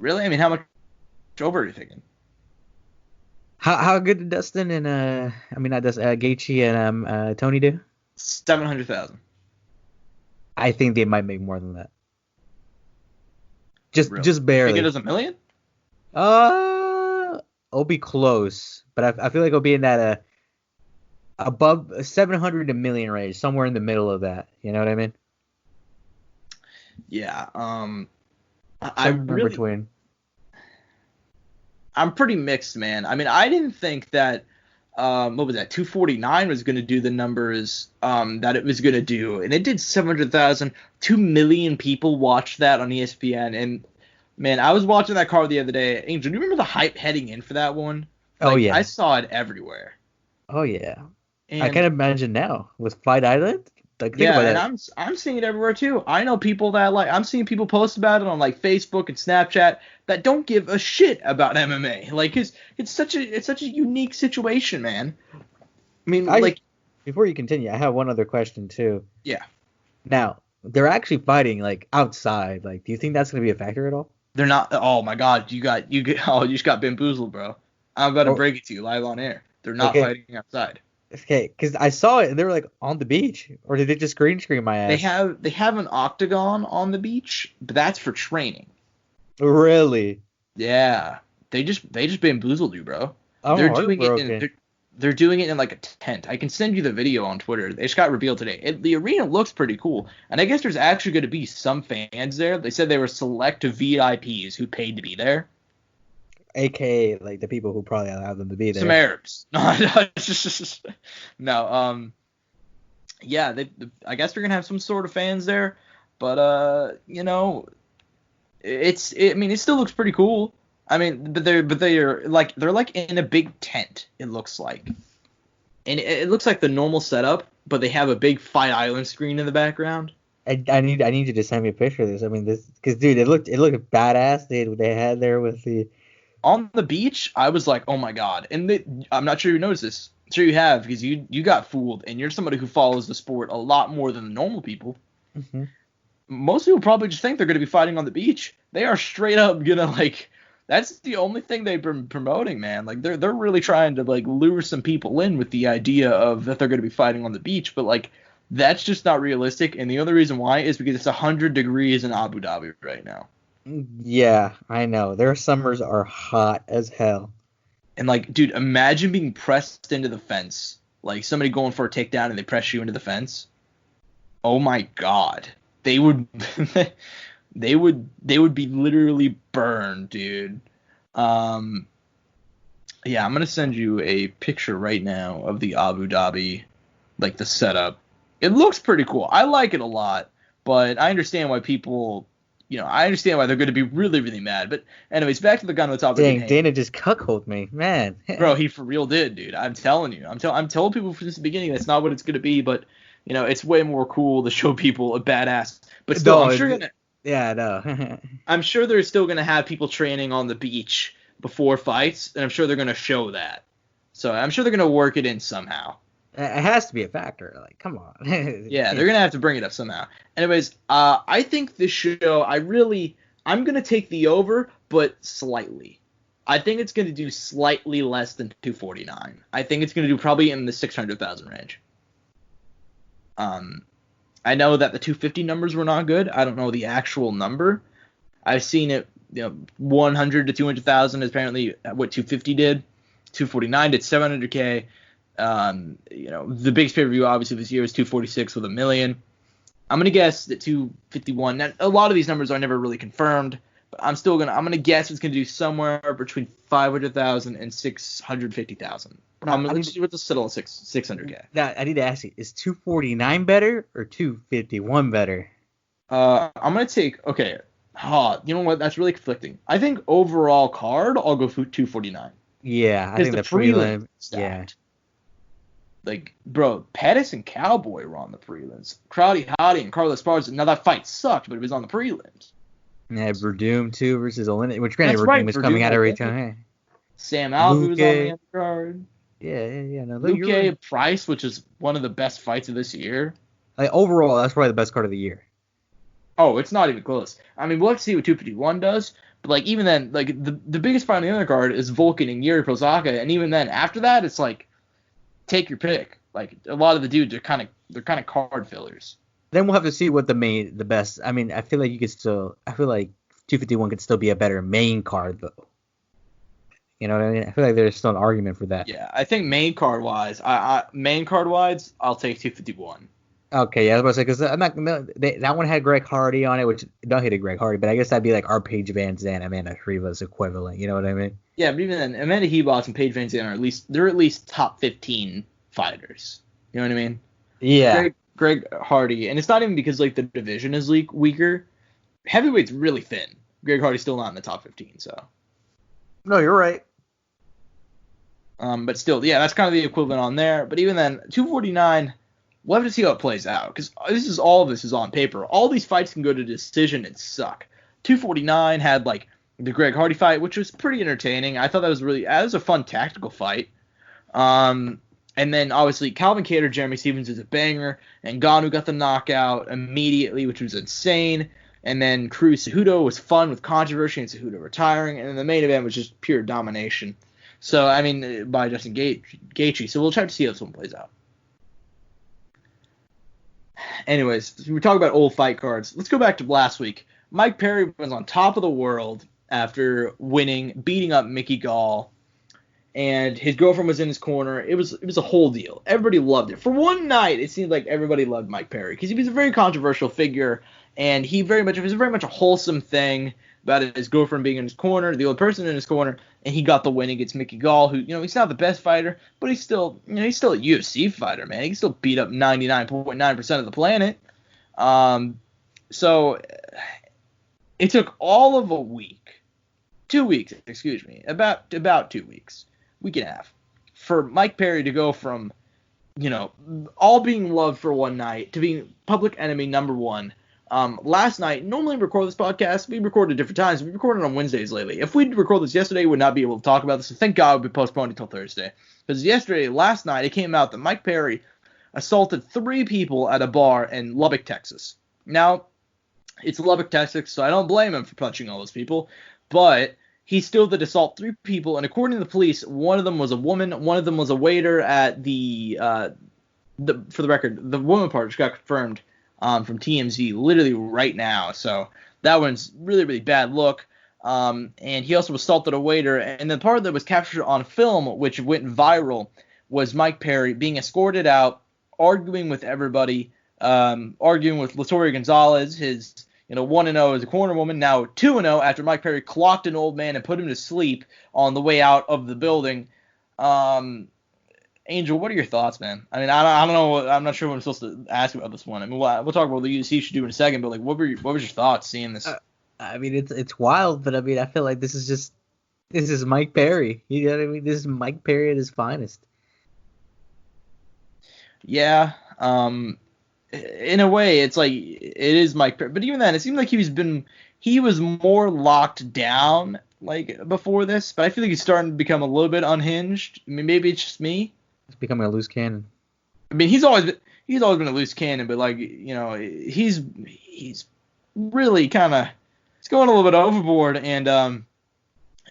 Really? I mean, how much over are you thinking? How good did Dustin and Gaethje and Tony do? 700,000. I think they might make more than that. Just Really? barely. Think it does $1 million? It'll be close, but I feel like it'll be in that above 700 to $1 million range, somewhere in the middle of that. You know what I mean? Yeah. I'm pretty mixed, man. I mean, I didn't think that 249 was going to do the numbers that it was going to do, and it did 700,000. 2 million people watched that on ESPN, and man, I was watching that card the other day. Angel, do you remember the hype heading in for that one? Oh yeah, I saw it everywhere. Oh yeah, And I can imagine now with Fight Island. Like, think Yeah, about and that. I'm seeing it everywhere too. I know people that I'm seeing people post about it on like Facebook and Snapchat that don't give a shit about MMA. Like it's such a unique situation, man. I mean, I like, Before you continue, I have one other question too. yeah, Now, they're actually fighting like outside. Like, do you think that's gonna be a factor at all? they're not. Oh my God, oh, you just got bamboozled, bro. I'm about to Or break it to you live on air. They're not okay, fighting outside. okay, because I saw it and they were like on the beach, or did they just green screen my ass? They have an octagon on the beach, but that's for training. Really? Yeah, they just bamboozled you, bro. I'm They're doing it in heartbroken. they're doing it in like a tent. I can send you the video on Twitter. It just got revealed today. The arena looks pretty cool, and I guess there's actually going to be some fans there. They said they were select VIPs who paid to be there. AKA like the people who probably allowed them to be Some there. Arabs. No, yeah, I guess they're gonna have some sort of fans there, but I mean, it still looks pretty cool. I mean, but they're like in a big tent. It looks like, and it looks like the normal setup, but they have a big Fight Island screen in the background. I need you to send me a picture of this. I mean, this because dude, it looked badass. They had there with the On the beach, I was like, oh my God, and I'm not sure you noticed this. I'm sure you have because you got fooled, and you're somebody who follows the sport a lot more than the normal people. mm-hmm. Most people probably just think they're going to be fighting on the beach. They are straight up gonna that's the only thing they've been promoting, man. Like they're really trying to like lure some people in with the idea of that they're going to be fighting on the beach, but like that's just not realistic. And the other reason why is because it's 100 degrees in Abu Dhabi right now. Yeah, I know. Their summers are hot as hell. And like, dude, imagine being pressed into the fence, like somebody going for a takedown and they press you into the fence. Oh my God, they would. They would be literally burned, dude. Yeah, I'm gonna send you a picture right now of the Abu Dhabi, like the setup. It looks pretty cool. I like it a lot, but I understand why people, I understand why they're going to be really, really mad. But anyways, back to the guy on the topic. Dang, Dana just cuckolded me, man. Bro, he for real did, dude. I'm telling you. I'm telling people from the beginning that's not what it's going to be, but it's way more cool to show people a badass. But still, No, I'm sure yeah, no. I'm sure they're still going to have people training on the beach before fights, and I'm sure they're going to show that. So I'm sure th're going to work it in somehow. It has to be a factor. Like, come on. Yeah, they're going to have to bring it up somehow. Anyways, I think this show, I'm going to take the over, but slightly. I think it's going to do slightly less than 249. I think it's going to do probably in the 600,000 range. I know that the 250 numbers were not good. I don't know the actual number. I've seen it, 100 to 200,000 is apparently what 250 did. 249 did 700K. The biggest pay-per-view obviously this year is 246 with $1 million. I'm gonna guess that 251. Now, a lot of these numbers are never really confirmed, but I'm gonna guess it's gonna do somewhere between 500,000 and 650,000. Let's see what the settle on 600K. Now, I need to ask you: is 249 better or 251 better? I'm gonna take okay. You know what? That's really conflicting. I think overall card, I'll go for 249. Yeah, I think the prelim. Yeah. Like, bro, Pettis and Cowboy were on the prelims. Crowdy Hottie and Carlos Esparza. Now that fight sucked, but it was on the prelims. Yeah, Verdum too versus Olin, which granted That's Verdum right, was coming out of reach. Sam Alvey was on the undercard. Yeah. No, Luke right. Price, which is one of the best fights of this year. Like, overall, that's probably the best card of the year. Oh, it's not even close. I mean, we'll have to see what 251 does. But, like, even then, like, the biggest fight on the undercard is Volkan and Yuri Prochazka. And even then, after that, it's like, take your pick. Like, a lot of the dudes are kind of card fillers. Then we'll have to see what the best. I mean, I feel like 251 could still be a better main card, though. You know what I mean? I feel like there's still an argument for that. Yeah, I think main card wise, I'll take 251. Okay, yeah, I was about to say, because I'm not that one had Greg Hardy on it, which don't hate Greg Hardy, but I guess that'd be like our Paige Van Zandt, Amanda Rivas equivalent. You know what I mean? Yeah, but even then, Amanda Ribas and Paige Van Zandt are at least top 15 fighters. You know what I mean? Yeah. Greg Hardy, and it's not even because like the division is weaker. Heavyweight's really thin. Greg Hardy's still not in the top 15, so. No, you're right. But still, yeah, that's kind of the equivalent on there. But even then, 249, we'll have to see how it plays out, because all of this is on paper. All these fights can go to decision and suck. 249 had like the Greg Hardy fight, which was pretty entertaining. I thought that was a fun tactical fight. And then obviously Calvin Kattar, Jeremy Stephens is a banger, and Ngannou got the knockout immediately, which was insane. And then Cruz Cejudo was fun with controversy and Cejudo retiring, and then the main event was just pure domination. So I mean, by Justin Gaethje. So we'll try to see how this one plays out. Anyways, we talk about old fight cards. Let's go back to last week. Mike Perry was on top of the world after beating up Mickey Gall, and his girlfriend was in his corner. It was a whole deal. Everybody loved it. For one night, it seemed like everybody loved Mike Perry because he was a very controversial figure, and it was very much a wholesome thing about his girlfriend being in his corner, the only person in his corner, and he got the win against Mickey Gall, who, he's not the best fighter, but he's still a UFC fighter, man. He can still beat up 99.9% of the planet. So it took all of a week, 2 weeks, about 2 weeks, week and a half, for Mike Perry to go from, all being loved for one night to being public enemy number one. Last night, normally we record this podcast, we record at different times. We recorded on Wednesdays lately. If we'd record this yesterday, we would not be able to talk about this. So thank God we postponed until Thursday. Because last night, it came out that Mike Perry assaulted 3 people at a bar in Lubbock, Texas. Now, it's Lubbock, Texas, so I don't blame him for punching all those people. But he still did assault 3 people, and according to the police, one of them was a woman, one of them was a waiter at for the record, the woman part just got confirmed from TMZ literally right now. So that one's really, really bad look. And he also assaulted a waiter. And the part that was captured on film, which went viral, was Mike Perry being escorted out, arguing with everybody, arguing with Latoria Gonzalez, his 1-0 as a corner woman, now 2-0 after Mike Perry clocked an old man and put him to sleep on the way out of the building. Angel, what are your thoughts, man? I mean, I don't know. I'm not sure what I'm supposed to ask about this one. I mean, we'll talk about what the UFC should do in a second, but like, what was your thoughts seeing this? I mean, it's wild, but I mean, I feel like this is Mike Perry. You know what I mean? This is Mike Perry at his finest. Yeah. In a way, it's like it is Mike Perry, but even then, it seemed like he was more locked down like before this. But I feel like he's starting to become a little bit unhinged. I mean, maybe it's just me. He's becoming a loose cannon. I mean, he's always been a loose cannon, but like he's really kind of going a little bit overboard. And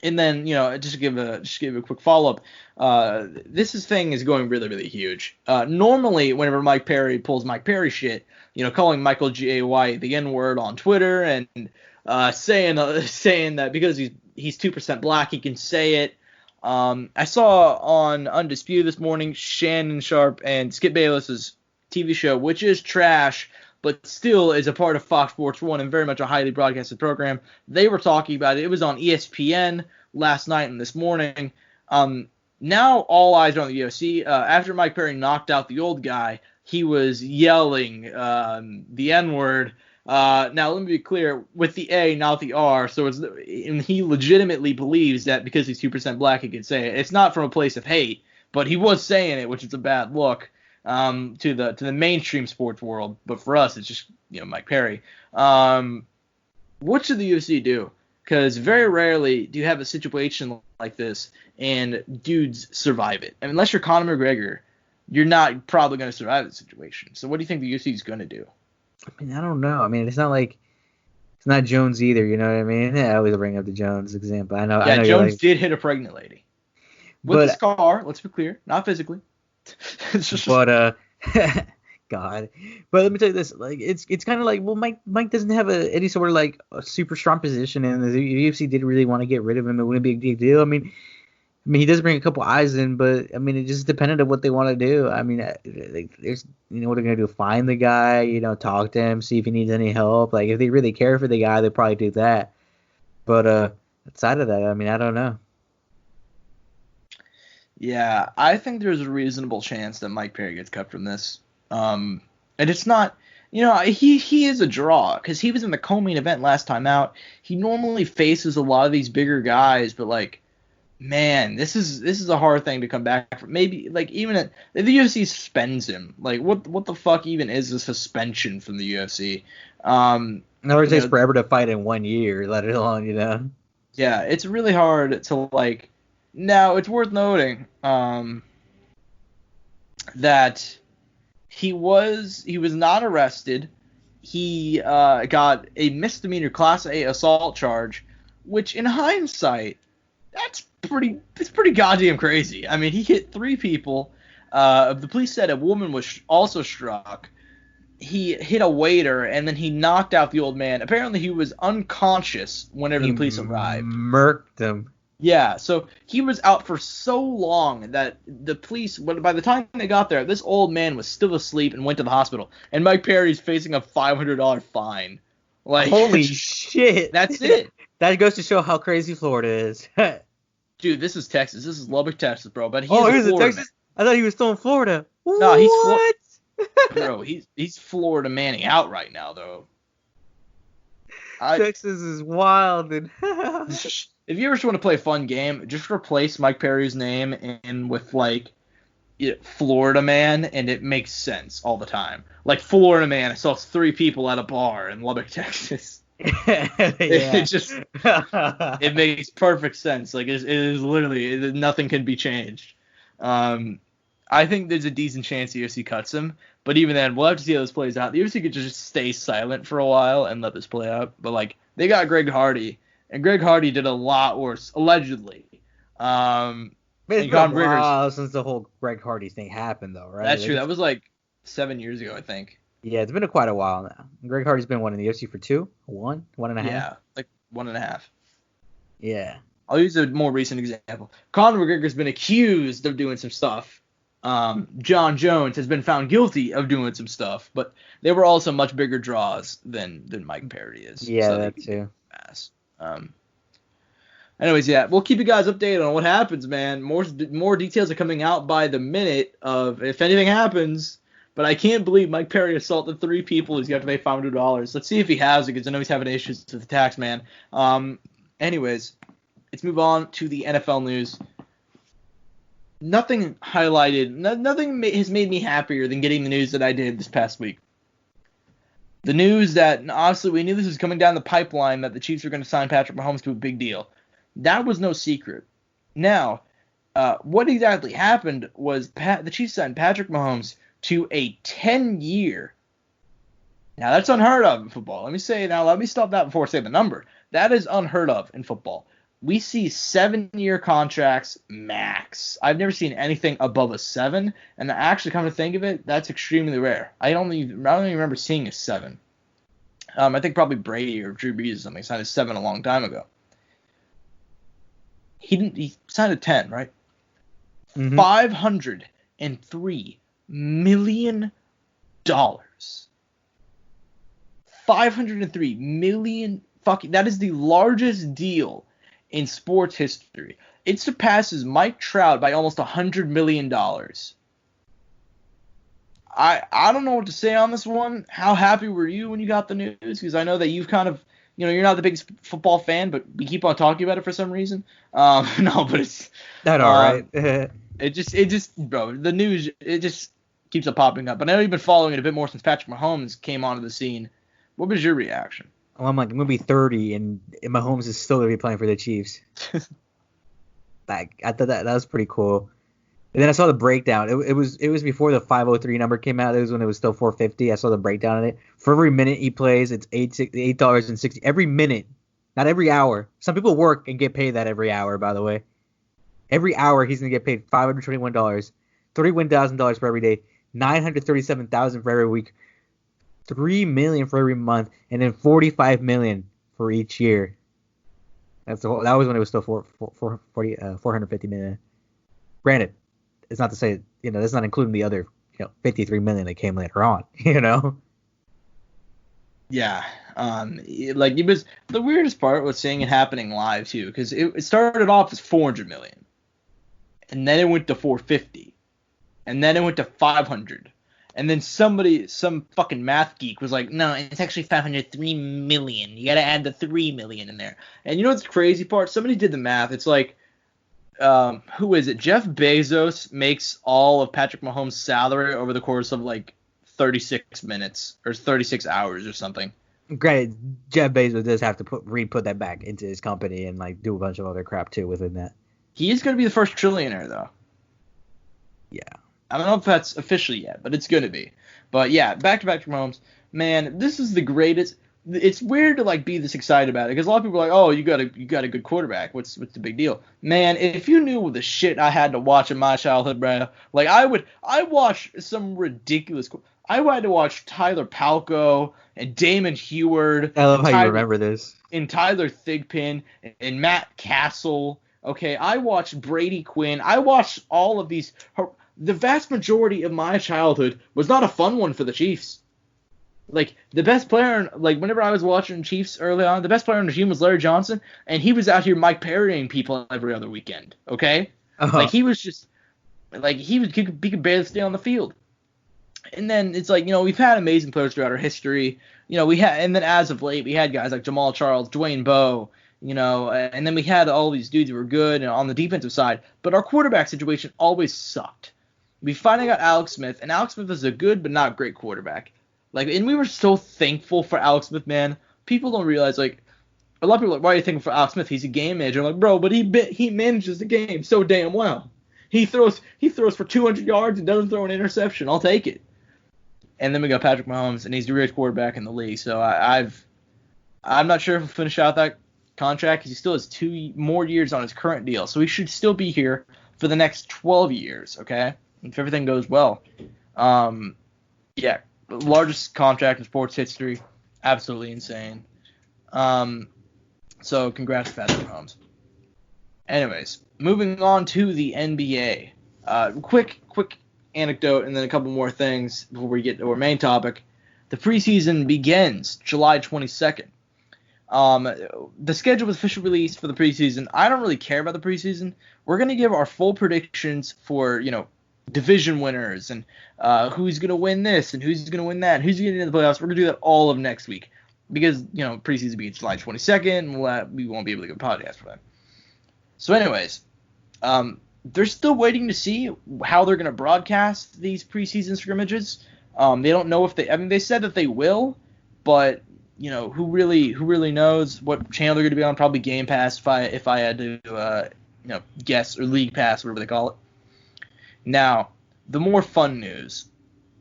then just to give a quick follow up, this thing is going really, really huge. Normally, whenever Mike Perry pulls Mike Perry shit, calling Michael J. White the N-word on Twitter and saying that because he's 2% black, he can say it. I saw on Undisputed this morning, Shannon Sharp and Skip Bayless's TV show, which is trash, but still is a part of Fox Sports 1 and very much a highly broadcasted program. They were talking about it. It was on ESPN last night and this morning. Now all eyes are on the UFC. After Mike Perry knocked out the old guy, he was yelling the N-word. Now, let me be clear, with the A, not the R, and he legitimately believes that because he's 2% black, he can say it. It's not from a place of hate, but he was saying it, which is a bad look to the mainstream sports world. But for us, it's just Mike Perry. What should the UFC do? Because very rarely do you have a situation like this and dudes survive it. I mean, unless you're Conor McGregor, you're not probably going to survive the situation. So what do you think the UFC is going to do? I mean, I don't know. I mean, it's not Jones either. You know what I mean? I always bring up the Jones example. I know. Yeah, Jones did hit a pregnant lady with his car. Let's be clear, not physically. But God. But let me tell you this. Like, it's kind of like, well, Mike doesn't have any sort of like a super strong position, and the UFC did really want to get rid of him. It wouldn't be a big deal. I mean, he does bring a couple eyes in, but I mean, it just depended on what they want to do. I mean, there's, what they're gonna do? Find the guy, talk to him, see if he needs any help. Like, if they really care for the guy, they'll probably do that. But outside of that, I mean, I don't know. Yeah, I think there's a reasonable chance that Mike Perry gets cut from this. And it's not, he is a draw because he was in the co-main event last time out. He normally faces a lot of these bigger guys, but like, Man, this is a hard thing to come back from. Maybe like even if the UFC suspends him, like what the fuck even is a suspension from the UFC? It never takes know, forever to fight in 1 year, let alone, yeah, it's really hard to like. Now it's worth noting that he was not arrested. He got a misdemeanor Class A assault charge, which in hindsight, it's pretty goddamn crazy. I mean, he hit 3 people. The police said a woman was also struck. He hit a waiter, and then he knocked out the old man. Apparently, he was unconscious whenever the police arrived. Murked him. Yeah, so he was out for so long that the police, by the time they got there, this old man was still asleep and went to the hospital. And Mike Perry's facing a $500 fine. Like, holy shit. That's it. That goes to show how crazy Florida is. Dude, this is Texas. This is Lubbock, Texas, bro. But he's in Texas? I thought he was still in Florida. No, he's bro, he's Florida Manning out right now, though. Texas is wild. And if you ever just want to play a fun game, just replace Mike Perry's name in with like Florida Man, and it makes sense all the time. Like Florida Man assaults 3 people at a bar in Lubbock, Texas. It makes perfect sense. Like it is literally nothing can be changed. I think there's a decent chance the UFC cuts him, but even then, we'll have to see how this plays out. The UFC could just stay silent for a while and let this play out. But like they got Greg Hardy, and Greg Hardy did a lot worse allegedly. It's been a while since the whole Greg Hardy thing happened, though, right? That's true. That was like 7 years ago, I think. Yeah, it's been quite a while now. Greg Hardy's been in the UFC for 2, 1.5. Yeah, like 1.5. Yeah. I'll use a more recent example. Conor McGregor's been accused of doing some stuff. John Jones has been found guilty of doing some stuff, but they were also much bigger draws than Mike Perry is. Yeah, so that too. Anyways, yeah, we'll keep you guys updated on what happens, man. More details are coming out by the minute of if anything happens. But I can't believe Mike Perry assaulted 3 people. He's got to pay $500. Let's see if he has it, because I know he's having issues with the tax man. Anyways, let's move on to the NFL news. Nothing has made me happier than getting the news that I did this past week. The news that, honestly, we knew this was coming down the pipeline, that the Chiefs were going to sign Patrick Mahomes to a big deal. That was no secret. Now, what exactly happened was the Chiefs signed Patrick Mahomes to a 10-year. Now, that's unheard of in football. Let me stop that before I say the number. That is unheard of in football. We see 7-year contracts max. I've never seen anything above a 7, and actually, come to think of it, that's extremely rare. I don't even remember seeing a 7. I think probably Brady or Drew Brees or something signed a 7 a long time ago. He signed a 10, right? Mm-hmm. $503 million. $503 million. That is the largest deal in sports history. It surpasses Mike Trout by almost $100 million. I don't know what to say on this one. How happy were you when you got the news? Because I know that you've kind of, you're not the biggest football fan, but we keep on talking about it for some reason. No, but it's not all right. It just, bro, the news, it just keeps on popping up. But I know you've been following it a bit more since Patrick Mahomes came onto the scene. What was your reaction? Well, I'm going to be 30, and Mahomes is still going to be playing for the Chiefs. I thought that was pretty cool. And then I saw the breakdown. It was before the 503 number came out. It was when it was still 450. I saw the breakdown on it. For every minute he plays, it's $8.60. Every minute, not every hour. Some people work and get paid that every hour, by the way. Every hour he's going to get paid $521, $31,000 for every day, $937,000 for every week, $3 million for every month, and then $45 million for each year. That was when it was still $450 million. Granted, it's not to say, that's not including the other, $53 million that came later on, Yeah. It was, the weirdest part was seeing it happening live too, because it started off as $400 million, and then it went to $450, and then it went to $500, and then some fucking math geek was like, no, it's actually $503 million. You got to add the $3 million in there. And you know what's the crazy part? Somebody did the math. It's like who is it? Jeff Bezos makes all of Patrick Mahomes' salary over the course of like 36 minutes or 36 hours or something. Granted, Jeff Bezos does have to put that back into his company and like do a bunch of other crap too within that. He is going to be the first trillionaire though. Yeah. I don't know if that's official yet, but it's going to be. But yeah, back to Patrick Mahomes. Man, this is the greatest. It's weird to like be this excited about it because a lot of people are like, "Oh, you got a good quarterback. What's the big deal?" Man, if you knew the shit I had to watch in my childhood, bro, like I watched some ridiculous. I had to watch Tyler Palko and Damon Heward. I love how you remember this. And Tyler Thigpen and Matt Castle. Okay, I watched Brady Quinn. I watched all of these. The vast majority of my childhood was not a fun one for the Chiefs. Like, the best player, like, whenever I was watching Chiefs early on, the best player on the team was Larry Johnson, and he was out here Mike Parroting people every other weekend, okay? Uh-huh. Like, he was just, like, he could barely stay on the field. And then it's like, we've had amazing players throughout our history. And then as of late, we had guys like Jamal Charles, Dwayne Bowe, and then we had all these dudes who were good on the defensive side, but our quarterback situation always sucked. We finally got Alex Smith, and Alex Smith is a good but not great quarterback. Like, and we were so thankful for Alex Smith, man. People don't realize, like, a lot of people are like, why are you thankful for Alex Smith? He's a game manager. I'm like, bro, but he manages the game so damn well. He throws for 200 yards and doesn't throw an interception. I'll take it. And then we got Patrick Mahomes, and he's the greatest quarterback in the league. So I'm not sure if he'll finish out that contract because he still has 2 more years on his current deal. So he should still be here for the next 12 years, okay? If everything goes well. Yeah. Largest contract in sports history. Absolutely insane. So congrats to Patrick Mahomes. Anyways, moving on to the NBA. Quick anecdote and then a couple more things before we get to our main topic. The preseason begins July 22nd. The schedule was officially released for the preseason. I don't really care about the preseason. We're going to give our full predictions for, division winners and who's going to win this and who's going to win that and who's going to get into the playoffs. We're going to do that all of next week because, preseason begins July 22nd and we won't be able to get a podcast for that. So anyways, they're still waiting to see how they're going to broadcast these preseason scrimmages. They don't know if they said that they will, but who really knows what channel they're going to be on? Probably Game Pass if I had to guess, or League Pass, whatever they call it. Now, the more fun news.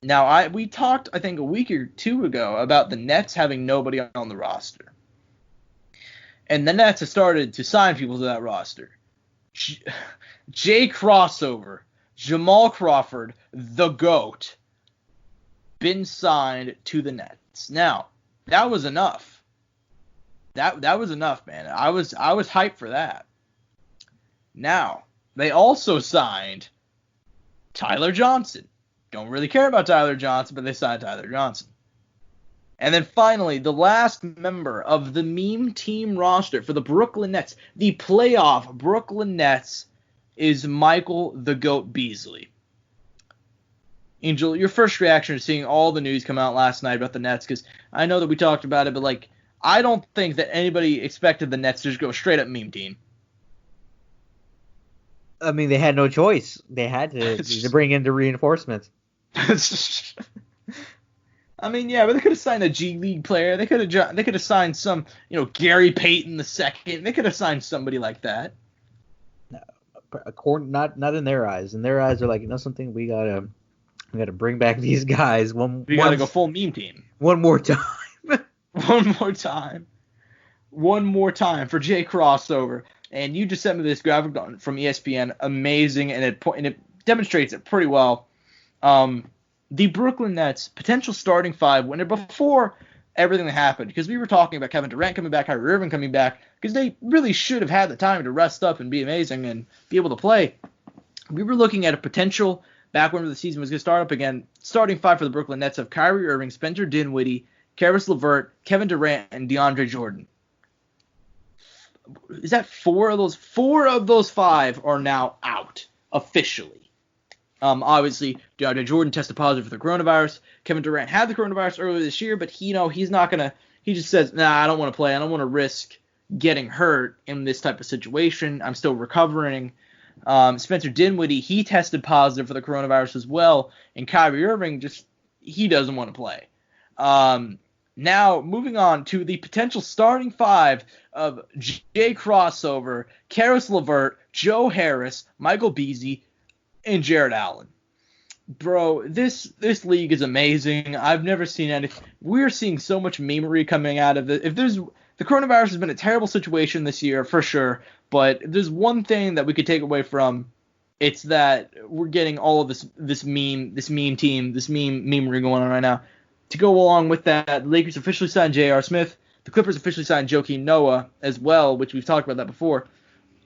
Now, we talked, I think, a week or two ago about the Nets having nobody on the roster. And the Nets have started to sign people to that roster. Jay Crossover, Jamal Crawford, the GOAT, been signed to the Nets. Now, that was enough. That was enough, man. I was hyped for that. Now, they also signed Tyler Johnson. Don't really care about Tyler Johnson, but they signed Tyler Johnson. And then finally, the last member of the meme team roster for the Brooklyn Nets, the playoff Brooklyn Nets, is Michael the GOAT Beasley. Angel, your first reaction to seeing all the news come out last night about the Nets, because I know that we talked about it, but like, I don't think that anybody expected the Nets to just go straight up meme team. I mean, they had no choice. They had to bring in the reinforcements. I mean, yeah, but they could have signed a G League player. They could have signed some, Gary Payton II. They could have signed somebody like that. No, not in their eyes. In their eyes, they're like, something, we gotta bring back these guys. We gotta go full meme team. One more time. One more time for Jay Crossover. And you just sent me this graphic from ESPN, amazing, and it demonstrates it pretty well. The Brooklyn Nets potential starting 5 winner before everything that happened, because we were talking about Kevin Durant coming back, Kyrie Irving coming back, because they really should have had the time to rest up and be amazing and be able to play. We were looking at a potential back when the season was going to start up again. Starting 5 for the Brooklyn Nets of Kyrie Irving, Spencer Dinwiddie, Caris LeVert, Kevin Durant, and DeAndre Jordan. Is that 4 of those? 4 of those 5 are now out officially. Obviously, DeAndre Jordan tested positive for the coronavirus. Kevin Durant had the coronavirus earlier this year, but he's not gonna. He just says, "Nah, I don't want to play. I don't want to risk getting hurt in this type of situation. I'm still recovering." Spencer Dinwiddie, he tested positive for the coronavirus as well. And Kyrie Irving, he doesn't want to play. Now, moving on to the potential starting five of Jay Crossover, Karis LeVert, Joe Harris, Michael Beasley, and Jared Allen. Bro, this league is amazing. I've never seen anything. We're seeing so much memery coming out of it. The coronavirus has been a terrible situation this year for sure, but if there's one thing that we could take away from, it's that we're getting all of this meme memery going on right now. To go along with that, the Lakers officially signed J.R. Smith. The Clippers officially signed Joakim Noah as well, which we've talked about that before.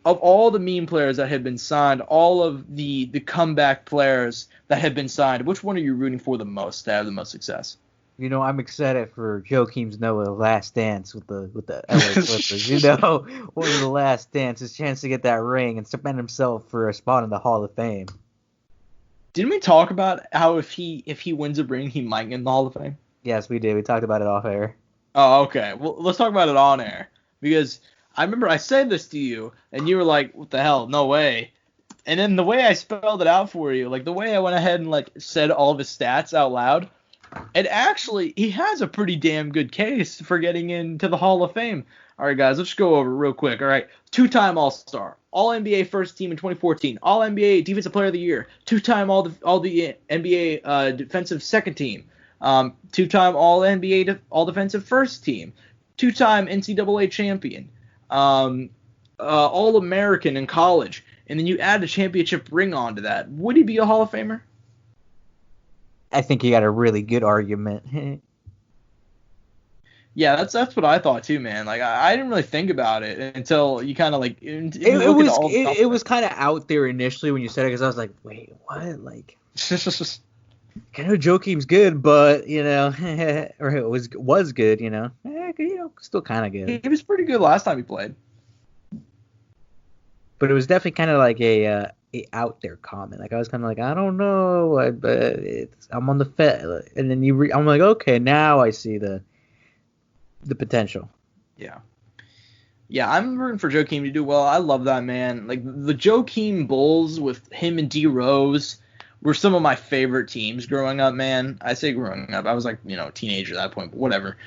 Of all the meme players that have been signed, all of the comeback players that have been signed, which one are you rooting for the most to have the most success? You know, I'm excited for Joakim Noah's last dance with the LA Clippers. You know, one of the last dance, his chance to get that ring and cement himself for a spot in the Hall of Fame. Didn't we talk about how if he wins a ring, he might get in the Hall of Fame? Yes, we did. We talked about it off air. Oh, okay. Well, let's talk about it on air. Because I remember I said this to you, and you were like, what the hell? No way. And then the way I spelled it out for you, like the way I went ahead and like said all of his stats out loud, and actually, he has a pretty damn good case for getting into the Hall of Fame. All right, guys, let's go over real quick. All right, two-time All-Star, All-NBA first team in 2014, All-NBA Defensive Player of the Year, two-time All the NBA Defensive second team, two-time All-NBA All-Defensive first team, two-time NCAA champion, All-American in college, and then you add a championship ring onto that. Would he be a Hall of Famer? I think you got a really good argument. Yeah, that's what I thought too, man. Like I didn't really think about it until you kind of like. It was kind of out there initially when you said it, because I was like, wait, what? Like, I know Joakim's good, but you know, or it was good, you know, still kind of good. He was pretty good last time he played. But it was definitely kind of like a out there comment. Like I was kind of like, I don't know, but I'm on the fence. And then I'm like, okay, now I see the potential. Yeah, I'm rooting for Joakim to do well. I love that man. Like the Joakim Bulls with him and D Rose were some of my favorite teams growing up, man. I say growing up. I was like, a teenager at that point, but whatever.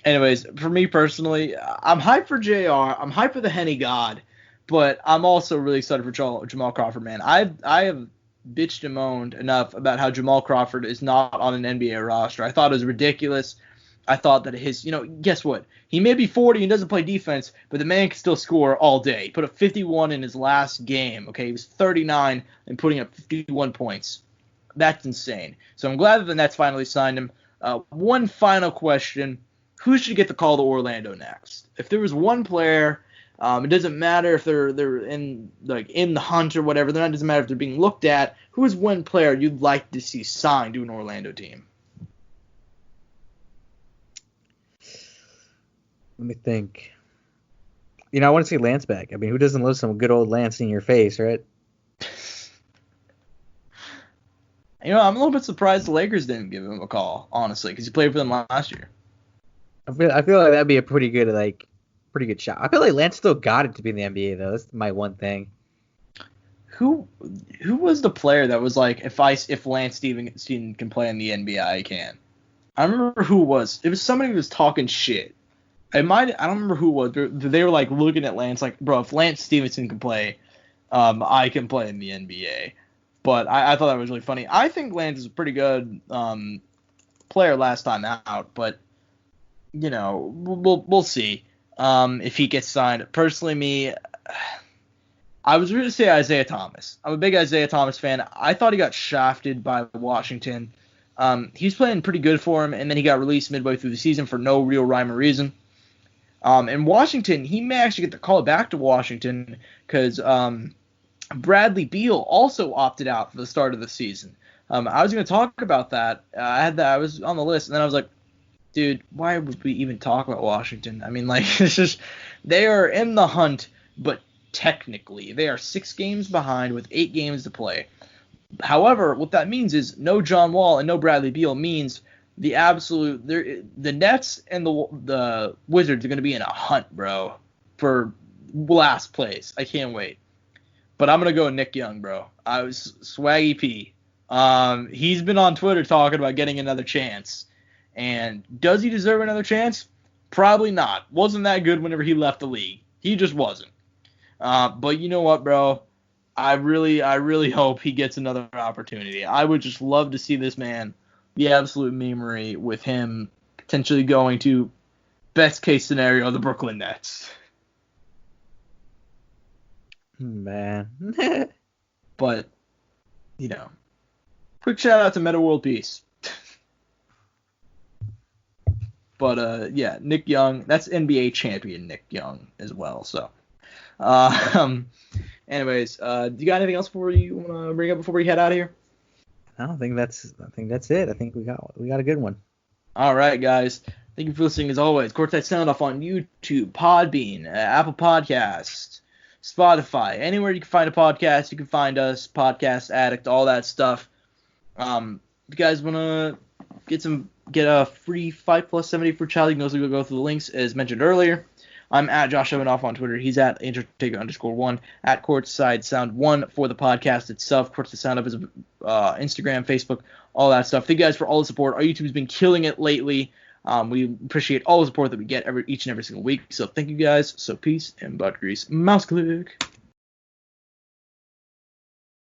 Anyways, for me personally, I'm hyped for JR. I'm hyped for the Henny God. But I'm also really excited for Jamal Crawford, man. I have bitched and moaned enough about how Jamal Crawford is not on an NBA roster. I thought it was ridiculous. I thought that guess what? He may be 40 and doesn't play defense, but the man can still score all day. He put up 51 in his last game, okay? He was 39 and putting up 51 points. That's insane. So I'm glad that the Nets finally signed him. One final question. Who should get the call to Orlando next? If there was one player... it doesn't matter if they're in the hunt or whatever. It doesn't matter if they're being looked at. Who is one player you'd like to see signed to an Orlando team? Let me think. I want to see Lance back. I mean, who doesn't love some good old Lance in your face, right? I'm a little bit surprised the Lakers didn't give him a call, honestly, because he played for them last year. I feel like that'd be a pretty good shot. I feel like Lance still got it to be in the NBA though. That's my one thing. Who was the player that was like, if Lance Stevenson can play in the NBA, I can? I remember who it was. It was somebody who was talking shit. I don't remember who it was. They were like looking at Lance like, bro, if Lance Stevenson can play, I can play in the NBA. But I thought that was really funny. I think Lance is a pretty good player last time out, but we'll see. If he gets signed. Personally, I was going to say Isaiah Thomas. I'm a big Isaiah Thomas fan. I thought he got shafted by Washington. He was playing pretty good for him, and then he got released midway through the season for no real rhyme or reason. In Washington, he may actually get the call back to Washington because Bradley Beal also opted out for the start of the season. I was going to talk about that. I was on the list, and then I was like, dude, why would we even talk about Washington? I mean, it's just they are in the hunt, but technically they are 6 games behind with 8 games to play. However, what that means is no John Wall and no Bradley Beal means the Nets and the Wizards are going to be in a hunt, bro, for last place. I can't wait. But I'm going to go Nick Young, bro. I was Swaggy P. He's been on Twitter talking about getting another chance. And does he deserve another chance? Probably not. Wasn't that good whenever he left the league. He just wasn't. But you know what, bro? I really hope he gets another opportunity. I would just love to see this man, the absolute memery, with him potentially going to, best case scenario, the Brooklyn Nets. Man. But, quick shout out to Meta World Peace. But, yeah, Nick Young, that's NBA champion Nick Young as well. So, anyways, do you got anything else you want to bring up before we head out of here? I think that's it. I think we got a good one. All right, guys. Thank you for listening as always. Courtside Soundoff on YouTube, Podbean, Apple Podcasts, Spotify, anywhere you can find a podcast, you can find us, Podcast Addict, all that stuff. If you guys want to get a free 5+70 for child, you can also go through the links as mentioned earlier. I'm at Josh Evanoff on Twitter. He's at @Taker_1, at Courtside Sound 1 for the podcast itself. Courtside Soundoff is Instagram, Facebook, all that stuff. Thank you guys for all the support. Our YouTube has been killing it lately. We appreciate all the support that we get each and every single week. So thank you guys. So peace and butt grease. Mouse click.